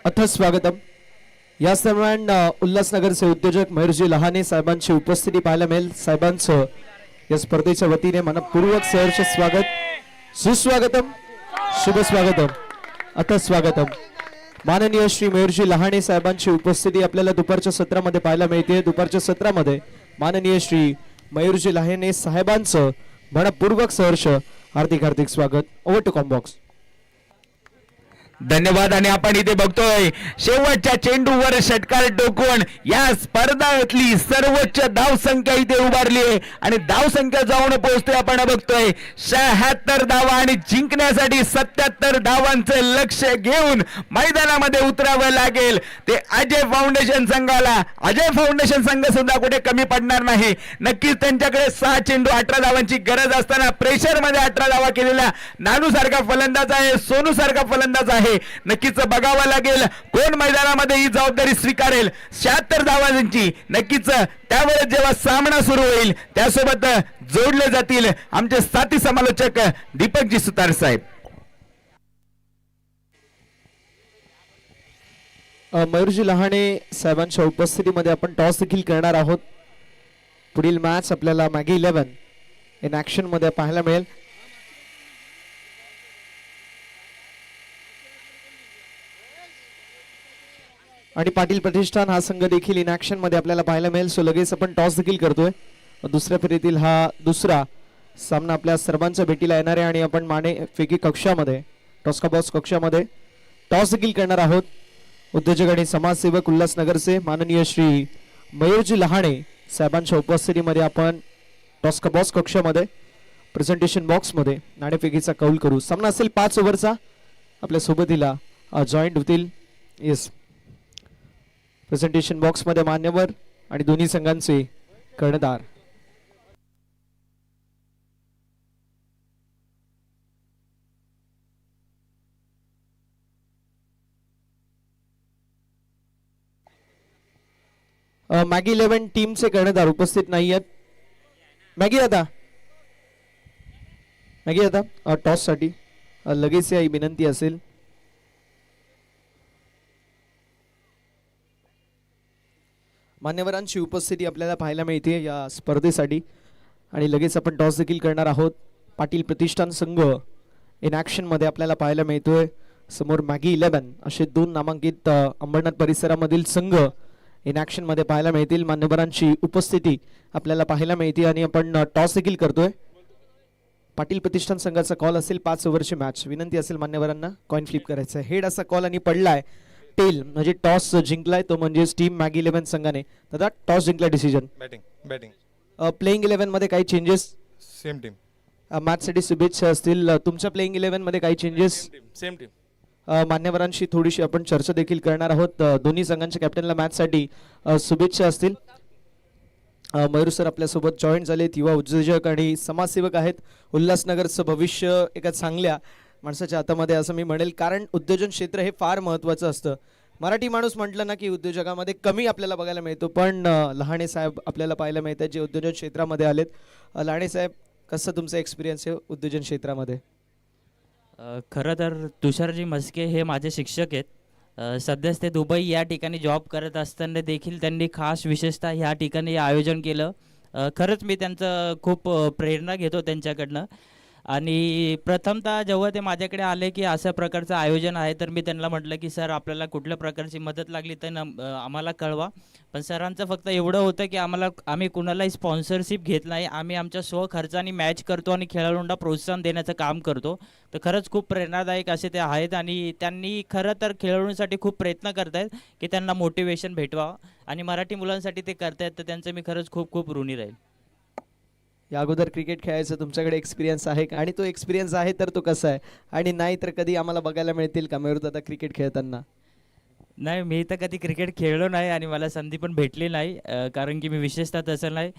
अथ स्वागतम. या दरम्यान उल्हासनगरचे उद्योजक मयूरजी लहाने साहेबांची उपस्थिती पाहायला मिळेल. साहेबांचं या स्पर्धेच्या वतीने मनपूर्वक सहर्ष स्वागत, सुस्वागतम, शुभ स्वागतम, अथ स्वागतम. माननीय श्री मयूरजी लहाने साहेबांची उपस्थिती आपल्याला दुपारच्या सत्रामध्ये पाहायला मिळते. दुपारच्या सत्रामध्ये माननीय श्री मयूरजी लहाने साहेबांचं मनपूर्वक सहर्ष हार्दिक हार्दिक स्वागत. Over to combox. धन्यवाद. आणि आपण इथे बघतोय शेवटच्या चेंडूवर षटकार टोकून या स्पर्धातली सर्वोच्च धावसंख्या इथे उभारली आहे आणि धावसंख्या जाऊन पोहोचते आपण बघतोय 76 धावा आणि जिंकण्यासाठी 77 धावांचे लक्ष घेऊन मैदानामध्ये उतरावं लागेल. ते अजय फाउंडेशन संघाला. अजय फाउंडेशन संघ सुद्धा कुठे कमी पडणार नाही. नक्कीच त्यांच्याकडे 6 चेंडू 18 धावांची गरज असताना प्रेशर मध्ये 18 धावा केलेला नानू सारखा फलंदाज आहे, सोनू सारखा फलंदाज आहे. नक्कीच बघावं लागेल कोण मैदानामध्ये ही जबाबदारी स्वीकारेल. 76 धावांची नक्कीच त्यावेळेस जेव्हा सामना सुरू होईल त्यासोबत जोडले जातील आमचे साथी समालोचक दीपकजी सुतार साहेब. मयूरजी लहाने साहेबांच्या उपस्थितीमध्ये आपण टॉस देखील करणार आहोत. पुढील मॅच आपल्याला मॅगी 11 इन ऍक्शन मध्ये पाहायला मिळेल. आणि पाटील प्रतिष्ठान हा संघ देखील इन ऍक्शन मध्ये आपल्याला पाहायला मिळेल. सो लगेच आपण टॉस देखील करतोय. दुसऱ्या फेरीतील हा दुसरा सामना आपल्या सर्वांच्या भेटीला येणार आहे आणि आपण माने फेकी कक्षामध्ये टॉस का बॉक्स कक्षामध्ये टॉस देखील करणार आहोत. उद्योजक आणि समाजसेवक उल्हासनगरचे माननीय श्री मयूरजी लहाने साहेबांच्या उपस्थितीमध्ये आपण टॉस का बॉक्स कक्षामध्ये प्रेझेंटेशन बॉक्समध्ये नाणेफेकीचा कौल करू. सामना असेल 5 ओव्हरचा. आपल्या सोबतीला जॉईंट होतील येस प्रेझेंटेशन बॉक्स मध्ये मान्यवर आणि दोन्ही संघांचे कर्णधार. मॅगी 11 टीमचे कर्णधार उपस्थित नाही आहेत. मॅगी दादा टॉस साठी लगेच ही विनंती असेल. मान्यवरांची उपस्थिती आपल्याला पाहायला मिळते या स्पर्धेसाठी आणि लगेच आपण टॉस देखील करणार आहोत. पाटील प्रतिष्ठान संघ इन ऍक्शन मध्ये आपल्याला पाहायला मिळतोय. समोर मॅगी 11 असे 2 नामांकित अंबरनाथ परिसरामधील संघ इन ऍक्शन मध्ये पाहायला मिळतील. मान्यवरांची उपस्थिती आपल्याला पाहायला मिळते आणि आपण टॉस देखील करतोय. पाटील प्रतिष्ठान संघाचा कॉल असेल 5 ओव्हरची मॅच. विनंती असेल मान्यवरांना कॉइन फ्लिप करायचं. हेड असा कॉल आणि पडलाय टेल म्हणजे टॉस जिंकलाय तो म्हणजे टीम मॅगी 11 संघाने. दादा टॉस जिंकला डिसिजन. बॅटिंग प्लेइंग 11 मध्ये काही चेंजेस? Same team. मॅचसाठी शुभेच्छा असतील. तुमच्या प्लेइंग 11 मध्ये काही चेंजेस? Same team. मान्यवरांशी थोडीशी आपण चर्चा देखील करणार आहोत. दोन्ही संघांच्या कॅप्टनला मॅचसाठी शुभेच्छा असतील. मयूर सर आपल्यासोबत जॉईन झालेत, युवा उद्योजक आणि समाजसेवक आहेत. उल्हासनगरचं भविष्य एका चांगल्या माणसाच्या हातामध्ये असं मी म्हणेल, कारण उद्योजन क्षेत्र हे फार महत्त्वाचं असतं. मराठी माणूस म्हटलं ना की उद्योजकामध्ये कमी आपल्याला बघायला मिळतो, पण लहाने साहेब आपल्याला पाहायला मिळतात जे उद्योजन क्षेत्रामध्ये आलेत. लहाने साहेब, कसं तुमचा एक्सपिरियन्स आहे उद्योजन क्षेत्रामध्ये? खरं तर तुषारजी मस्के हे माझे शिक्षक आहेत. सध्याच ते दुबई या ठिकाणी जॉब करत असताना देखील त्यांनी खास विशेषतः ह्या ठिकाणी आयोजन केलं. खरंच मी त्यांचं खूप प्रेरणा घेतो त्यांच्याकडनं. आणि प्रथमतः जेव्हा ते माझ्याकडे आले की अशा प्रकारचं आयोजन आहे, तर मी त्यांना म्हटलं की सर आपल्याला कुठल्या प्रकारची मदत लागली तर आम्हाला कळवा. पण सरांचं फक्त एवढं होतं की आम्ही कुणालाही स्पॉन्सरशिप घेत नाही, आम्ही आमच्या स्वखर्चाने मॅच करतो आणि खेळाडूंना प्रोत्साहन देण्याचं काम करतो. तर खरंच खूप प्रेरणादायक असे ते आहेत आणि त्यांनी खरं तर खेळाडूंसाठी खूप प्रयत्न करत आहेत की त्यांना मोटिवेशन भेटवावं आणि मराठी मुलांसाठी ते करतायत. तर त्यांचं मी खरंच खूप खूप ऋणी राहील. या अगोदर क्रिकेट खेळायचं तुमच्याकडे एक्सपिरियन्स आहे का? आणि तो एक्सपिरियन्स आहे तर तो कसा आहे, आणि नाही तर कधी आम्हाला बघायला मिळतील का मयूर दादा क्रिकेट खेळताना? नाही, मी तर कधी क्रिकेट खेळलो नाही आणि मला संधी पण भेटली नाही. कारण की मी विशेषतः तसं नाही.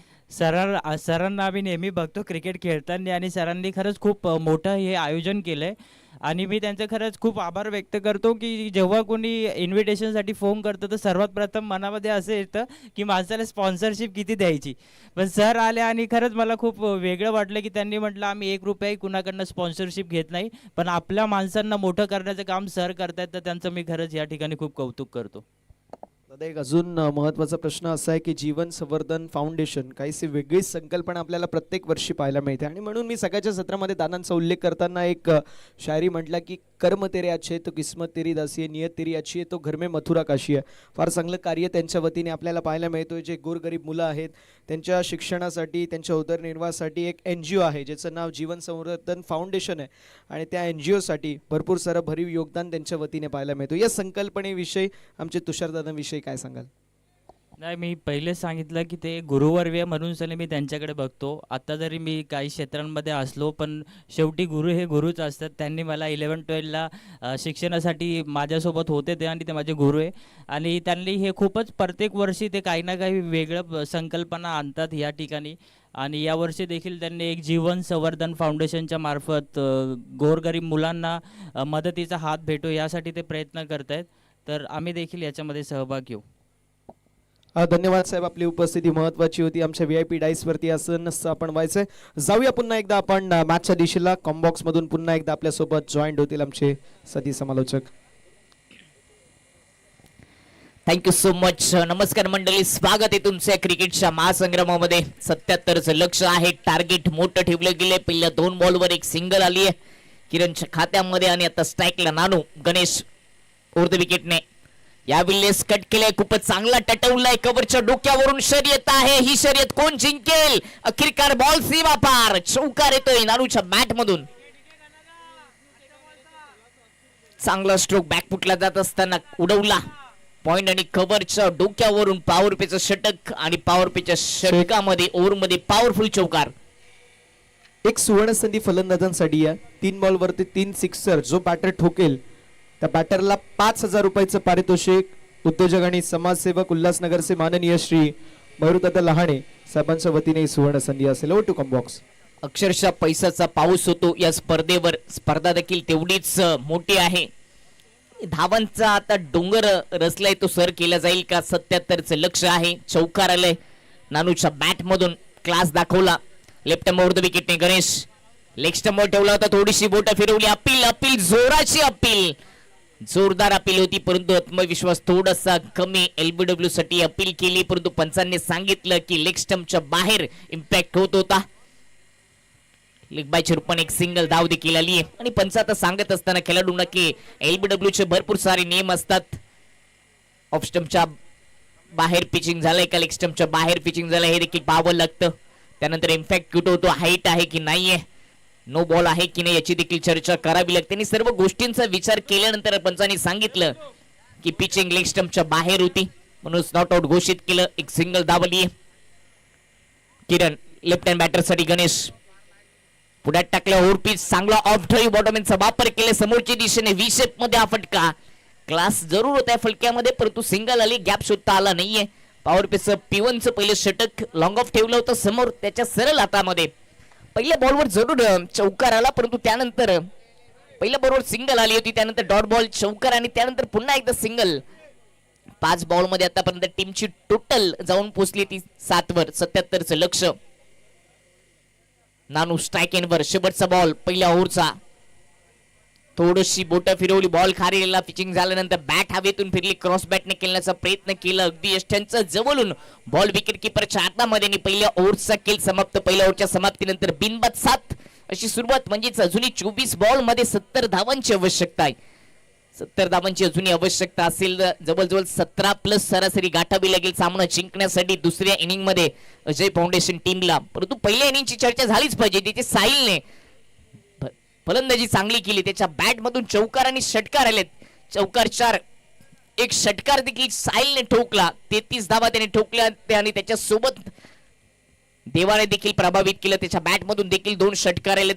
सरांना आम्ही नेहमी बघतो क्रिकेट खेळताना आणि सरांनी खरंच खूप मोठं हे आयोजन केलं आहे आणि मी त्यांचं खरंच खूप आभार व्यक्त करतो की जेव्हा कोणी इन्व्हिटेशनसाठी फोन करतं तर सर्वात प्रथम मनामध्ये असं येतं की माणसाला स्पॉन्सरशिप किती द्यायची. पण सर आले आणि खरंच मला खूप वेगळं वाटलं की त्यांनी म्हटलं आम्ही 1 रुपयाही कुणाकडनं स्पॉन्सरशिप घेत नाही, पण आपल्या माणसांना मोठं करण्याचं काम सर करतायत. तर त्यांचं मी खरंच या ठिकाणी खूप कौतुक करतो. दादा, एक अजून महत्त्वाचा प्रश्न असा आहे की जीवन संवर्धन फाउंडेशन काहीशी वेगळीच संकल्पना आपल्याला प्रत्येक वर्षी पाहायला मिळते, आणि म्हणून मी सकाळच्या सत्रामध्ये दादांचा उल्लेख करताना एक शायरी म्हटला की कर्म तेरे अच्छे तो किस्मत तेरी दासी है, नियत तेरी अच्छी है तो घर में मथुरा काशी आहे. फार चांगलं कार्य त्यांच्या वतीने आपल्याला पाहायला मिळतोय. जे गोरगरीब मुलं आहेत त्यांच्या शिक्षणासाठी, त्यांच्या उदरनिर्वाहासाठी एक NGO आहे ज्याचं नाव जीवन संवर्धन फाउंडेशन आहे, आणि त्या NGOसाठी भरपूर सारं भरीव योगदान त्यांच्या वतीने पाहायला मिळतो. या संकल्पनेविषयी आमचे तुषारदादांविषयी काय सांगाल? नाही, मी पहिलेच सांगितलं की ते गुरुवर्य म्हणून सनी मी त्यांच्याकडे बघतो. आता जरी मी काही क्षेत्रांमध्ये असलो पण शेवटी गुरु हे गुरुच असतात. त्यांनी मला 11-12ला शिक्षणासाठी माझ्यासोबत होते ते, आणि ते माझे गुरु आहे. आणि त्यांनी हे खूपच प्रत्येक वर्षी ते काही ना काही वेगळं संकल्पना आणतात या ठिकाणी. आणि यावर्षी देखील त्यांनी एक जीवन संवर्धन फाउंडेशनच्या मार्फत गोरगरीब मुलांना मदतीचा हात भेटो यासाठी ते प्रयत्न करत आहेत. तर आम्ही देखील याच्यामध्ये सहभाग घेऊ. धन्यवाद साहेब, आपली उपस्थिती महत्त्वाची होती. आमच्या VIP डाईसवरती असं नसतं आपण व्हायचंय. जाऊया पुन्हा एकदा आपण मॅचच्या दिशेला. कॉम्बॉक्स मधून पुन्हा एकदा आपल्यासोबत जॉईंट होतील आमचे सती समालोचक. Thank you so much. नमस्कार मंडळी, स्वागत आहे तुमच्या क्रिकेटच्या महासंग्रामामध्ये. 77चं लक्ष आहे, टार्गेट मोठं ठेवलं गेले. पहिल्या 2 बॉलवर एक सिंगल आली आहे किरणच्या खात्यामध्ये, आणि आता स्ट्राईकला नानू गणेश उर्ध विकेटने यावेळेस कट केलाय. खूपच चांगला टटवलाय, कव्हरच्या डोक्यावरून शर्यत आहे. ही शर्यत कोण जिंकेल? अखेरकार बॉल सीमा पार, चौकार येतोय नानूच्या बॅट मधून. चांगला स्ट्रोक बॅकफुटला जात असताना उडवला पॉइंट, आणि कव्हरच्या डोक्यावरून पॉवर पेचं षटक, आणि पॉवर पेच्या षटकामध्ये ओव्हरमध्ये पॉवरफुल चौकार. एक सुवर्ण संधी फलंदाजांसाठी आहे. 3 बॉलवरती 3 सिक्सर. जो बॅटर ठोकेल त्या बॅटरला 5,000 रुपयाचं पारितोषिक. उद्योजक आणि समाजसेवक उल्हासनगरचे माननीय श्री मयूरदादा लहाने साहेबांच्या वतीने सुवर्ण संधी असेल. Over to combox. अक्षरशः पैशाचा पाऊस होतो या स्पर्धेवर. स्पर्धा देखील तेवढीच मोठी आहे. धावांचा आता डोंगर रचलाय, तो सर केला जाईल का? 77चं लक्ष आहे, चौकार आलंय. नानूच्या बॅट मधून क्लास दाखवला. लेफ्ट मोर विकेटने गणेश लेग स्टंपवर ठेवला होता. थोडीशी बोट फिरवली. अपील जोराची अपील, जोरदार अपील होती, परंतु आत्मविश्वास थोडासा कमी. LBW साठी अपील केली, परंतु पंचांनी सांगितलं की लेग स्टंपच्या बाहेर इम्पॅक्ट होत होता. लेग बायच्या रूपाने एक सिंगल धाव देखील आली आहे. आणि पंच आता सांगत असताना खेळाडूंना की LBW चे भरपूर सारे नियम असतात. ऑफ स्टंपच्या बाहेर पिचिंग झालंय का लेग स्टंपच्या बाहेर पिचिंग झालंय हे देखील पाहावं लागतं. त्यानंतर इम्पॅक्ट कुठं होतो, हाईट आहे की नाहीये, नो बॉल आहे की नाही याची देखील चर्चा करावी लागते. आणि सर्व गोष्टींचा विचार केल्यानंतर पंचांनी सांगितलं की पिचिंग लेग स्टंपच्या बाहेर होती, म्हणून नॉट आउट घोषित केलं. एक सिंगल धाव आली. किरण लेफ्ट हँड बॅटर साठी गणेश पुढ्यात टाकलं ओव्हरपिच चांगला ऑफ ड्राईव्ह बॉटमॅनचा वापर केला समोरच्या दिशेने व्ही शेप मध्ये हा फटका क्लास जरूर होता फलक्यामध्ये परंतु सिंगल आली गॅप शोधता आला नाहीये पॉवर पेस P1चं पहिलं षटक लॉंग ऑफ ठेवलं होतं समोर त्याच्या सरळ हातामध्ये पहिल्या बॉलवर जरूर चौकार आला परंतु त्यानंतर पहिल्या बॉलवर सिंगल आली होती त्यानंतर डॉट बॉल चौकार आणि त्यानंतर पुन्हा एकदा सिंगल 5 बॉल मध्ये आतापर्यंत टीमची टोटल जाऊन पोहोचली ती 7 वर 77चं लक्ष नानू स्ट्राइक एंड वर शेवटचा बॉल पहिल्या ओव्हरचा थोडीशी बोट फिरवली बॉल खाली गेला पिचिंग झाल्यानंतर बॅट हवेतून फिरली क्रॉस बॅटने खेळण्याचा प्रयत्न केला अगदी यष्ट्यांचा जवळून बॉल विकेट किपरच्या हातामध्ये आणि पहिल्या ओव्हरचा खेळ समाप्त पहिल्या ओव्हरच्या समाप्तीनंतर बिनबाद 7 अशी सुरुवात म्हणजेच अजूनही 24 बॉल मध्ये 70 धावांची आवश्यकता आहे 70 धावांची अजूनही आवश्यकता असेल जवळजवळ 17+ सरासरी गाठावी लागेल सामना जिंकण्यासाठी दुसऱ्या इनिंग मध्ये अजय फाउंडेशन टीमला परंतु पहिल्या इनिंगची चर्चा झालीच पाहिजे तिथे साहिलने फलंदाजी चांगली केली त्याच्या बॅट मधून चौकार आणि षटकार आलेत चौकार 4 एक षटकार देखील साहिलने ठोकला 33 धावा त्याने ठोकल्या आणि त्याच्या सोबत देवाने देखील प्रभावित केलं त्याच्या बॅट मधून देखील 2 षटकार आलेत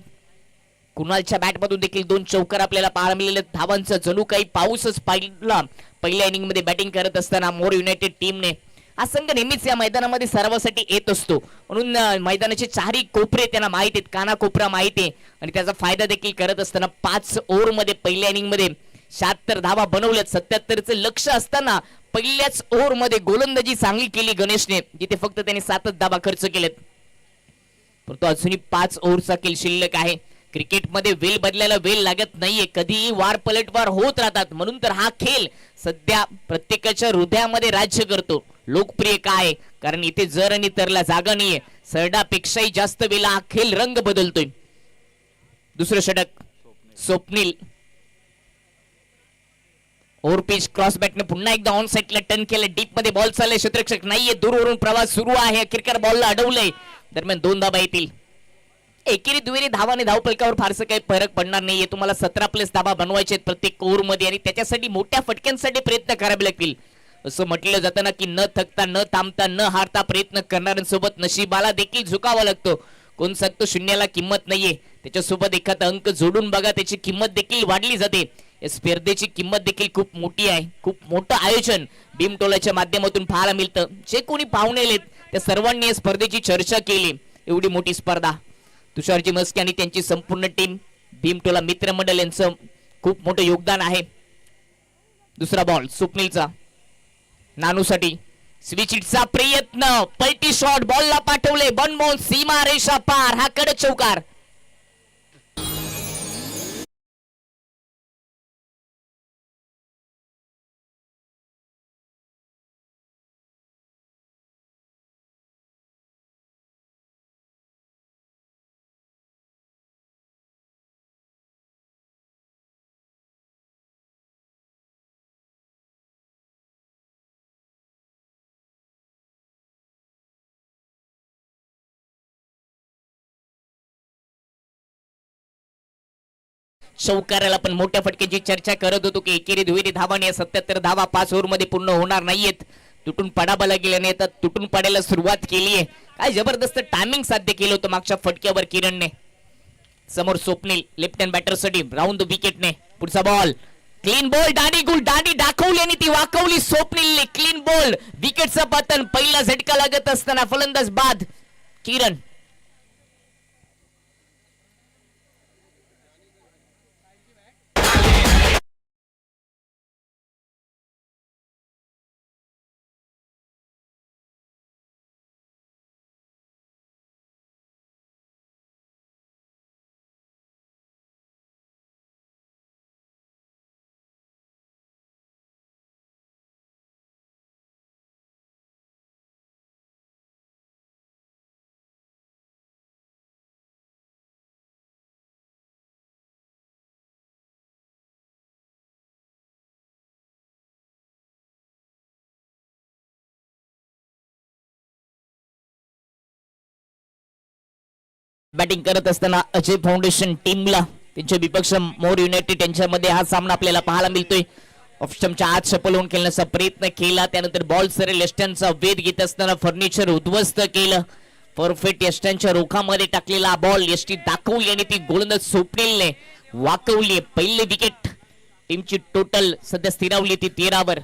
कुणालच्या बॅट मधून देखील 2 चौकार आपल्याला पाहायला मिळाले धावांचा जणू काही पाऊसच पाहिला पहिल्या इनिंग मध्ये बॅटिंग करत असताना मोर युनायटेड टीमने हा संघ नेहमीच या मैदानामध्ये सरावासाठी येत असतो म्हणून मैदानाचे चारही कोपरे त्यांना माहित आहेत काना कोपरा माहित आहे आणि त्याचा फायदा देखील करत असताना 5 ओव्हर मध्ये पहिल्या इनिंग मध्ये 76 धावा बनवल्यात 77चं लक्ष असताना पहिल्याच ओव्हर मध्ये गोलंदाजी चांगली केली गणेशने जिथे फक्त त्याने 7 धावा खर्च केलेत परंतु अजूनही 5 ओव्हरचा खेळ शिल्लक आहे क्रिकेटमध्ये वेल बदलायला वेळ लागत नाहीये कधीही वार पलटवार होत राहतात म्हणून तर हा खेळ सध्या प्रत्येकाच्या हृदयामध्ये राज्य करतो लोकप्रिय काय कारण इथे जर आणि तरला जागा नाहीये सरडापेक्षाही जास्त वेळा हा खेळ रंग बदलतोय दुसरं षटक स्वप्नील ओव्हरपिच क्रॉस बॅटने पुन्हा एकदा ऑन साइडला टर्न केलं डीप मध्ये बॉल चाललाय क्षेत्ररक्षक नाहीये दूरवरून प्रवास सुरू आहे क्रिकेट बॉलला अडवलंय दरम्यान 2 धावा येतील एकेरी दुहेरी धावाने धावफलकावर फारसं काही फरक पडणार नाहीये तुम्हाला 17+ धावा बनवायचे आहेत प्रत्येक ओव्हर मध्ये आणि त्याच्यासाठी मोठ्या फटक्यांसाठी प्रयत्न करावे लागतील असं म्हटलं जातं ना की न थकता न थांबता न हारता प्रयत्न करणाऱ्यांसोबत नशिबाला देखील झुकावा लागतो कोण सांगतो शून्याला किंमत नाहीये त्याच्यासोबत एखादा अंक जोडून बघा त्याची किंमत देखील वाढली जाते या स्पर्धेची किंमत देखील खूप मोठी आहे खूप मोठं आयोजन भीमटोलाच्या माध्यमातून पाहायला मिळतं जे कोणी पाहुणे आलेत त्या सर्वांनी या स्पर्धेची चर्चा केली एवढी मोठी स्पर्धा तुषारजी मस्के आणि त्यांची संपूर्ण टीम भीमटोला मित्रमंडळ यांचं खूप मोठं योगदान आहे दुसरा बॉल स्वप्नीलचा नानूसाठी स्विच हिटचा प्रयत्न पलटी शॉट बॉलला पाठवले बनमोहन सीमा रेषा पार हा कडक चौकार चौकाराला पण मोठ्या फटक्याची चर्चा करत होतो की एकेरी दुहेरी धावाने 77 धावा 5 ओव्हर मध्ये पूर्ण होणार नाहीयेत तुटून पडायला गेल्याने आता तुटून पडायला सुरुवात केली आहे काय जबरदस्त टायमिंग साध्य केलं होतं मागच्या फटक्यावर किरणने समोर स्वप्नील लेफ्ट हँड बॅटर साठी राऊंड द विकेटने पुढचा बॉल क्लीन बॉल दांडी दाखवली आणि ती वाकवली स्वप्नीलने क्लीन बॉल विकेटचा पतन पहिला झटका लागत असताना फलंदाज बाद किरण बॅटिंग करत असताना अजय फाउंडेशन टीमला त्यांच्या विपक्ष मोर युनायटेड यांच्यामध्ये हा सामना आपल्याला पाहायला मिळतोय ऑफस्टमच्या आत सफल होऊन खेळण्याचा प्रयत्न केला त्यानंतर बॉल सरळ लेफ्टहँडचा वेध घेत असताना फर्निचर उद्ध्वस्त केलं परफेक्ट यष्टांच्या रोखामध्ये टाकलेला बॉल यष्टी दाखवली आणि ती गोलंदाज स्वप्नीलने वाकवली. पहिली विकेट टीमची टोटल सध्या स्थिरावली ती 13 वर.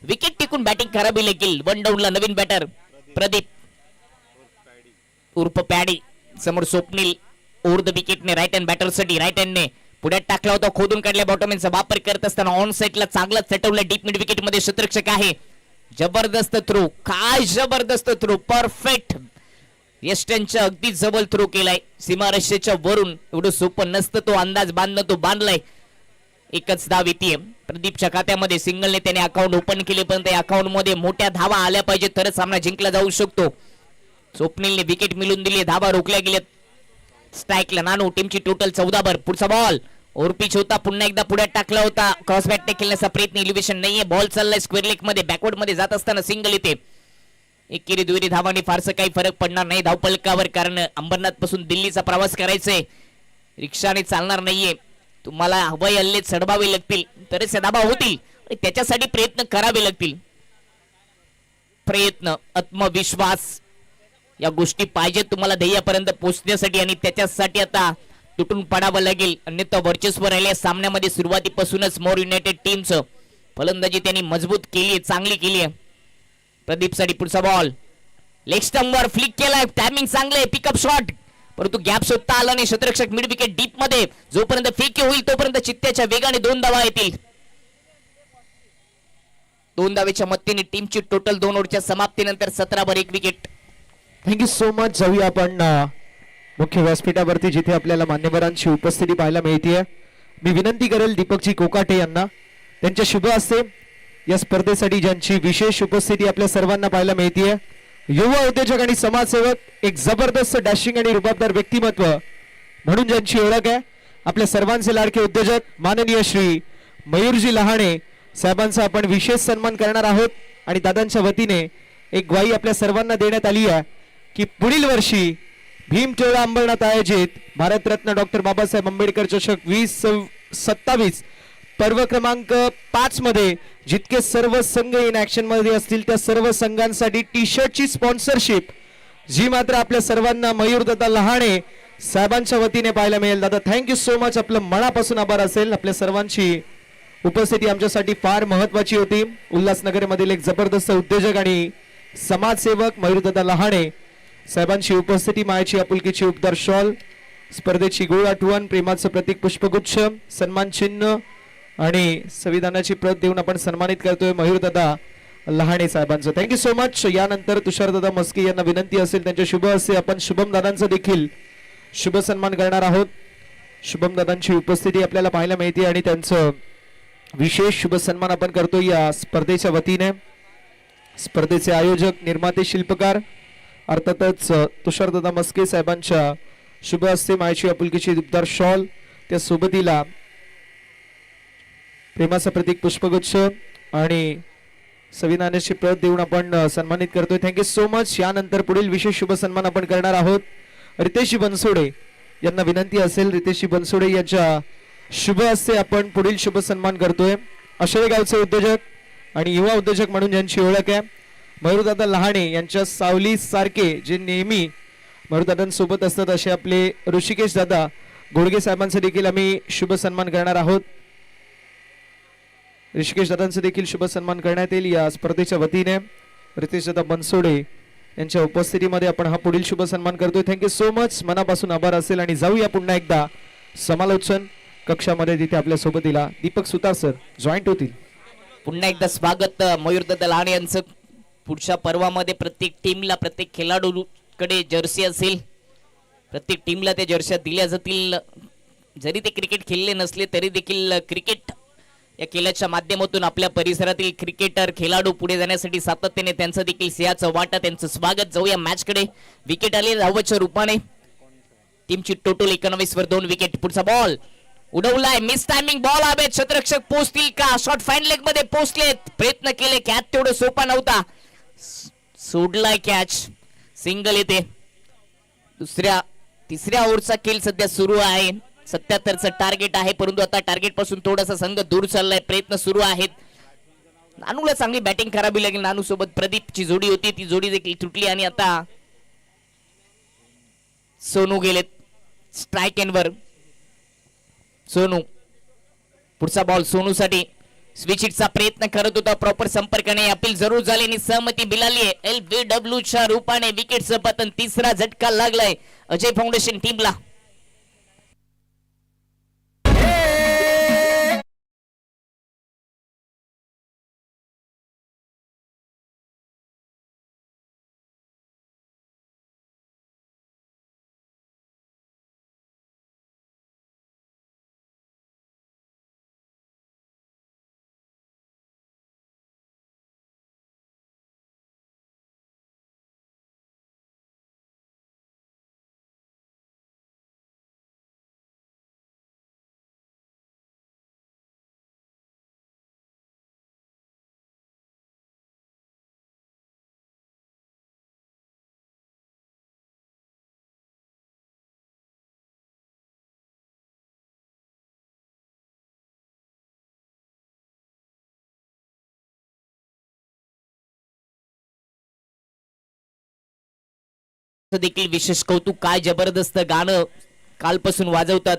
विकेट टिकून बॅटिंग करावी लागेल. वन डाऊनला नवीन बॅटर प्रदीप उर्फ पॅडी समोर स्वप्नील ओव्हर द विकेटने राईट हँड बॅटरसाठी राईट हँडने पुढे टाकला होता. खोदून काढल्या बॉटमॅनचा वापर करत असताना ऑन साईडला चांगला चटवलं. डीप मिड विकेट मध्ये क्षेत्ररक्षक आहे. जबरदस्त थ्रो, काय जबरदस्त थ्रो, परफेक्ट यस्टनच्या अगदी जवळ थ्रो केलाय. सीमारेषेच्या वरून एवढं सोपं नसतं तो अंदाज बांधणं, तो बांधलाय. एकच धाव येते प्रदीपच्या खात्यामध्ये. सिंगलने त्याने अकाउंट ओपन केले पण त्या अकाउंट मध्ये मोठ्या धावा आल्या पाहिजे तरच सामना जिंकला जाऊ शकतो. स्वप्नीलने विकेट मिळून दिली, धावा रोखल्या गेल्यात. स्ट्राईकला नानू. टीमची टोटल 14 वर. पुढचा बॉल ओव्हरपिच होता, पुन्हा एकदा पुढे टाकला होता. क्रॉस बॅटने खेळण्याचा प्रयत्न, इलिव्हेशन नाहीये. बॉल चाललाय स्क्वेअर लेग मध्ये. बॅकवर्ड मध्ये जात असताना सिंगल येते. एकेरी दुहेरी धावांनी फारसं काही फरक पडणार नाही धावपलकावर, कारण अंबरनाथ पासून दिल्लीचा प्रवास करायचंय. रिक्षाने चालणार नाहीये. तुम्हाला हवाई हल्ले चढवावे लागतील तरच धावा होतील. त्याच्यासाठी प्रयत्न करावे लागतील. प्रयत्न, आत्मविश्वास या गोष्टी पाहिजेत तुम्हाला ध्येयापर्यंत पोहोचण्यासाठी आणि त्याच्यासाठी आता तुटून पडावं लागेल. अन्यथा वर्चस्व राहिले सामन्यामध्ये. सुरुवातीपासूनच मोर युनायटेड टीमचं फलंदाजी त्यांनी मजबूत केली, चांगली केली आहे. प्रदीप साठी पुढचा बॉल लेग स्टंप वर फ्लिक केलाय. टायमिंग चांगले, पिकअप शॉट, परंतु गॅप शोधता आला नाही. क्षेत्ररक्षक मिड विकेट डीप मध्ये. जोपर्यंत फेक होईल तोपर्यंत चित्त्याच्या वेगाने 2 धावा येतील. 2 धावेच्या मदतीने टीमची टोटल 2 ओव्हरच्या समाप्तीनंतर 17 वर 1 विकेट. Thank you so much. जाऊया आपण मुख्य व्यासपीठावरती जिथे आपल्याला मान्यवरांची उपस्थिती पाहायला मिळते. मी विनंती करेल दीपकजी कोकाटे यांना त्यांच्या शुभ हस्ते या स्पर्धेसाठी ज्यांची विशेष उपस्थिती आपल्या सर्वांना पाहायला मिळते. युवा उद्योजक आणि समाजसेवक, एक जबरदस्त डॅशिंग आणि रुबाबदार व्यक्तिमत्व म्हणून ज्यांची ओळख आहे, आपल्या सर्वांचे लाडके उद्योजक माननीय श्री मयूरजी लहाणे साहेबांचा आपण विशेष सन्मान करणार आहोत. आणि दादांच्या वतीने एक ग्वाही आपल्या सर्वांना देण्यात आली आहे की पुढील वर्षी भीमटोळा अंबरनाथ आयोजित भारतरत्न डॉक्टर बाबासाहेब आंबेडकर चषक 2027 पर्व क्रमांक 5 मध्ये जितके सर्व संघ इन ऍक्शन मध्ये असतील त्या सर्व संघांसाठी टी शर्टची स्पॉन्सरशिप जी मात्र आपल्या सर्वांना मयूरदादा लहाणे साहेबांच्या वतीने पाहायला मिळेल. दादा थँक्यू सो मच. आपलं मनापासून आभार असेल. आपल्या सर्वांची उपस्थिती आमच्यासाठी फार महत्वाची होती. उल्हासनगर मधील एक जबरदस्त उद्योजक आणि समाजसेवक मयूरदादा लहाणे साहेबांची उपस्थिती, मायाची आपुलकीची उपदार शॉल, स्पर्धेची गोड आठवण, प्रेमाचं प्रतीक पुष्पगुच्छ, सन्मान चिन्ह आणि संविधानाची प्रत देऊन आपण सन्मानित करतोय मयूरदादा लहाणे साहेबांचं. Thank you so much. यानंतर तुषारदादा मस्के यांना विनंती असेल त्यांच्या शुभ हस्ते आपण शुभम दादांचा देखील शुभ सन्मान करणार आहोत. शुभम दादांची उपस्थिती आपल्याला पाहायला मिळते आणि त्यांचं विशेष शुभ सन्मान आपण करतो या स्पर्धेच्या वतीने. स्पर्धेचे आयोजक, निर्माते, शिल्पकार अर्थातच तुषारदादा मस्के साहेबांच्या शुभ हस्ते मायची आपुलकीची उबदार शॉल, त्या सोबतीला प्रेमाचं प्रतीक पुष्पगुच्छ आणि संविधानाची प्रत देऊन आपण सन्मानित करतोय. Thank you so much. यानंतर पुढील विशेष शुभ सन्मान आपण करणार आहोत. रितेशजी बनसोडे यांना विनंती असेल, रितेशजी बनसोडे यांच्या शुभ हस्ते आपण पुढील शुभ सन्मान करतोय. आशेगावचे उद्योजक आणि युवा उद्योजक म्हणून ज्यांची ओळख आहे मयूरदादा लहाणे यांच्या सावली सारखे जे नेहमी मयूरदादांसोबत असतात असे आपले ऋषिकेश दादा गोडगे साहेबांचा देखील आम्ही शुभ सन्मान करणार आहोत. ऋषिकेश दादांचा देखील शुभ सन्मान करण्यात येईल या स्पर्धेच्या वतीने. रितेश दादा बनसोडे यांच्या उपस्थितीमध्ये आपण हा पुढील शुभ सन्मान करतोय. Thank you so much. मनापासून आभार असेल. आणि जाऊया पुन्हा एकदा समालोचन कक्षामध्ये जिथे आपल्या सोबतीला दीपक सुतार सर जॉईंट होतील. पुन्हा एकदा स्वागत मयूरदादा लहाणे यांचं. पुढच्या पर्वामध्ये प्रत्येक टीमला, प्रत्येक खेळाडूकडे जर्सी असेल. प्रत्येक टीमला त्या जर्सी दिल्या जातील. जरी ते क्रिकेट खेळले नसले तरी देखील क्रिकेट या खेळाच्या माध्यमातून आपल्या परिसरातील क्रिकेटर, खेळाडू पुढे जाण्यासाठी सातत्याने त्यांचं देखील सिंहाचं वाटा, त्यांचं स्वागत. जाऊया मॅच कडे. विकेट आले धावाच्या रूपाने. टीमची टोटल 19 वर 2 विकेट. पुढचा बॉल उडवलाय, मिस टायमिंग बॉल हवे. क्षेत्ररक्षक पोहोचतील का? शॉर्ट फाईन लेग मध्ये पोहोचलेत, प्रयत्न केले. कॅच तेवढं सोपा नव्हता, सोडलाय कॅच. सिंगल येते. तिसऱ्या ओव्हरचा खेळ सध्या सुरू आहे. 77चं टार्गेट आहे, परंतु आता टार्गेट पासून थोडासा संघ दूर चाललाय. प्रयत्न सुरू आहेत. नानूला चांगली बॅटिंग करावी लागेल. नानू सोबत प्रदीपची जोडी होती, ती जोडी देखील तुटली आणि आता सोनू गेलेत स्ट्राईक एंडवर. सोनू पुढचा बॉल सोनूसाठी. स्विच हिटचा प्रयत्न करत होता, प्रॉपर संपर्क नाही. अपील जरूर झाले आणि सहमती मिळाली आहे. LBW च्या रूपाने विकेटचं पतन. तिसरा झटका लागलाय अजय फाउंडेशन टीमला. देखील विशेष कौतुक. काय जबरदस्त गाणं कालपासून वाजवतात.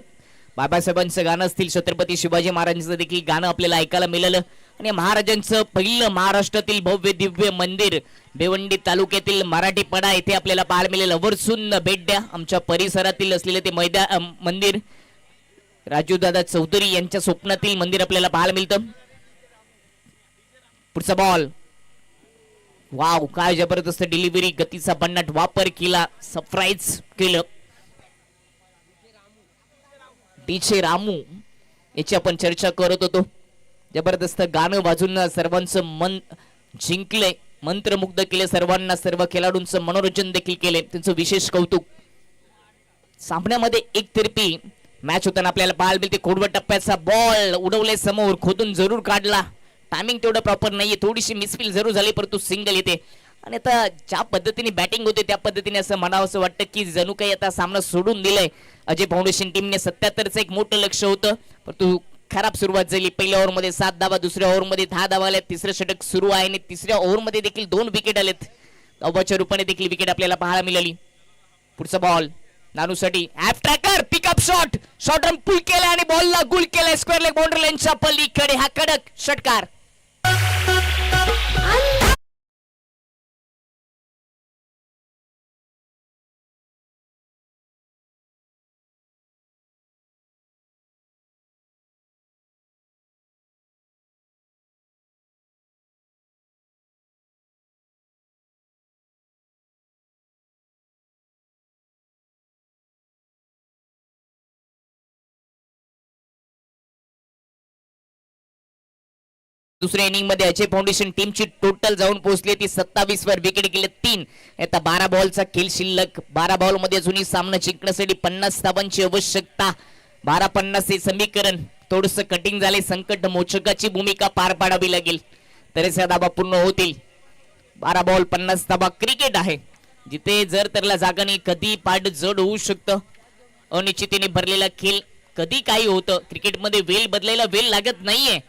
बाबासाहेबांचं गाणं असतील, छत्रपती शिवाजी महाराजांचं देखील गाणं आपल्याला ऐकायला मिळालं. आणि महाराजांचं पहिलं महाराष्ट्रातील भव्य दिव्य मंदिर भिवंडी तालुक्यातील मराठीपडा येथे आपल्याला पाहायला मिळालं. वर्सून भेट द्या. आमच्या परिसरातील असलेले ते मंदिर राजूदादा चौधरी यांच्या स्वप्नातील मंदिर आपल्याला पाहायला मिळतं. पुढचा बॉल. वाव, काय जबरदस्त डिलिव्हरी. गतीचा भन्नाट वापर केला, सरप्राईज केलं. डीजे रामू याची आपण चर्चा करत होतो. जबरदस्त गाणं वाजून सर्वांचं मन जिंकले, मंत्रमुग्ध केले सर्वांना. सर्व खेळाडूंचं मनोरंजन देखील केले. त्यांचं विशेष कौतुक. सामन्यामध्ये एकतर्फी मॅच होताना आपल्याला पाहायला मिळते. खोडवट टप्प्याचा बॉल उडवले समोर, खोदून जरूर काढला. टायमिंग तेवढं प्रॉपर नाहीये, थोडीशी मिसफील जरूर झाली, परंतु सिंगल येते. आणि आता ज्या पद्धतीने बॅटिंग होते त्या पद्धतीने असं म्हणावं असं वाटतं की जणू काही आता सामना सोडून दिलाय अजय फाउंडेशन टीमने. 77चं एक मोठं लक्ष होतं, परंतु खराब सुरुवात झाली. पहिल्या ओव्हरमध्ये 7 धावा, दुसऱ्या ओव्हरमध्ये 10 धावा आल्या. तिसरं षटक सुरू आहे आणि तिसऱ्या ओव्हरमध्ये देखील 2 विकेट आलेत. धावाच्या रूपाने देखील विकेट आपल्याला पाहायला मिळाली. पुढचा बॉल नानूसाठी. App tracker, pickup shot, short run pull केला आणि बॉलला गुल केलाय स्क्वेअर लेग बाउंड्री लाईनच्या पलीकडे. हा कडक षटकार. दुसऱ्या इनिंग मध्ये अजय फाउंडेशन टीमची टोटल जाऊन पोहोचली ती 27 वर. विकेट गेले 3. आता 12 बॉलचा खेळ शिल्लक. 12 बॉल मध्ये अजूनही सामना जिंकण्यासाठी 50 धावांची आवश्यकता. 12-50 हे समीकरण थोडस कटिंग झाले. संकट मोचकाची भूमिका पार पाडावी लागेल तरच या धावा पूर्ण होतील. 12 बॉल 50 धावा. क्रिकेट आहे जिथे जर त्याला जागा नाही, कधी पाठ जड होऊ शकतं. अनिश्चिततेने भरलेला खेळ, कधी काही होतं. क्रिकेटमध्ये वेळ बदलायला वेळ लागत नाहीये.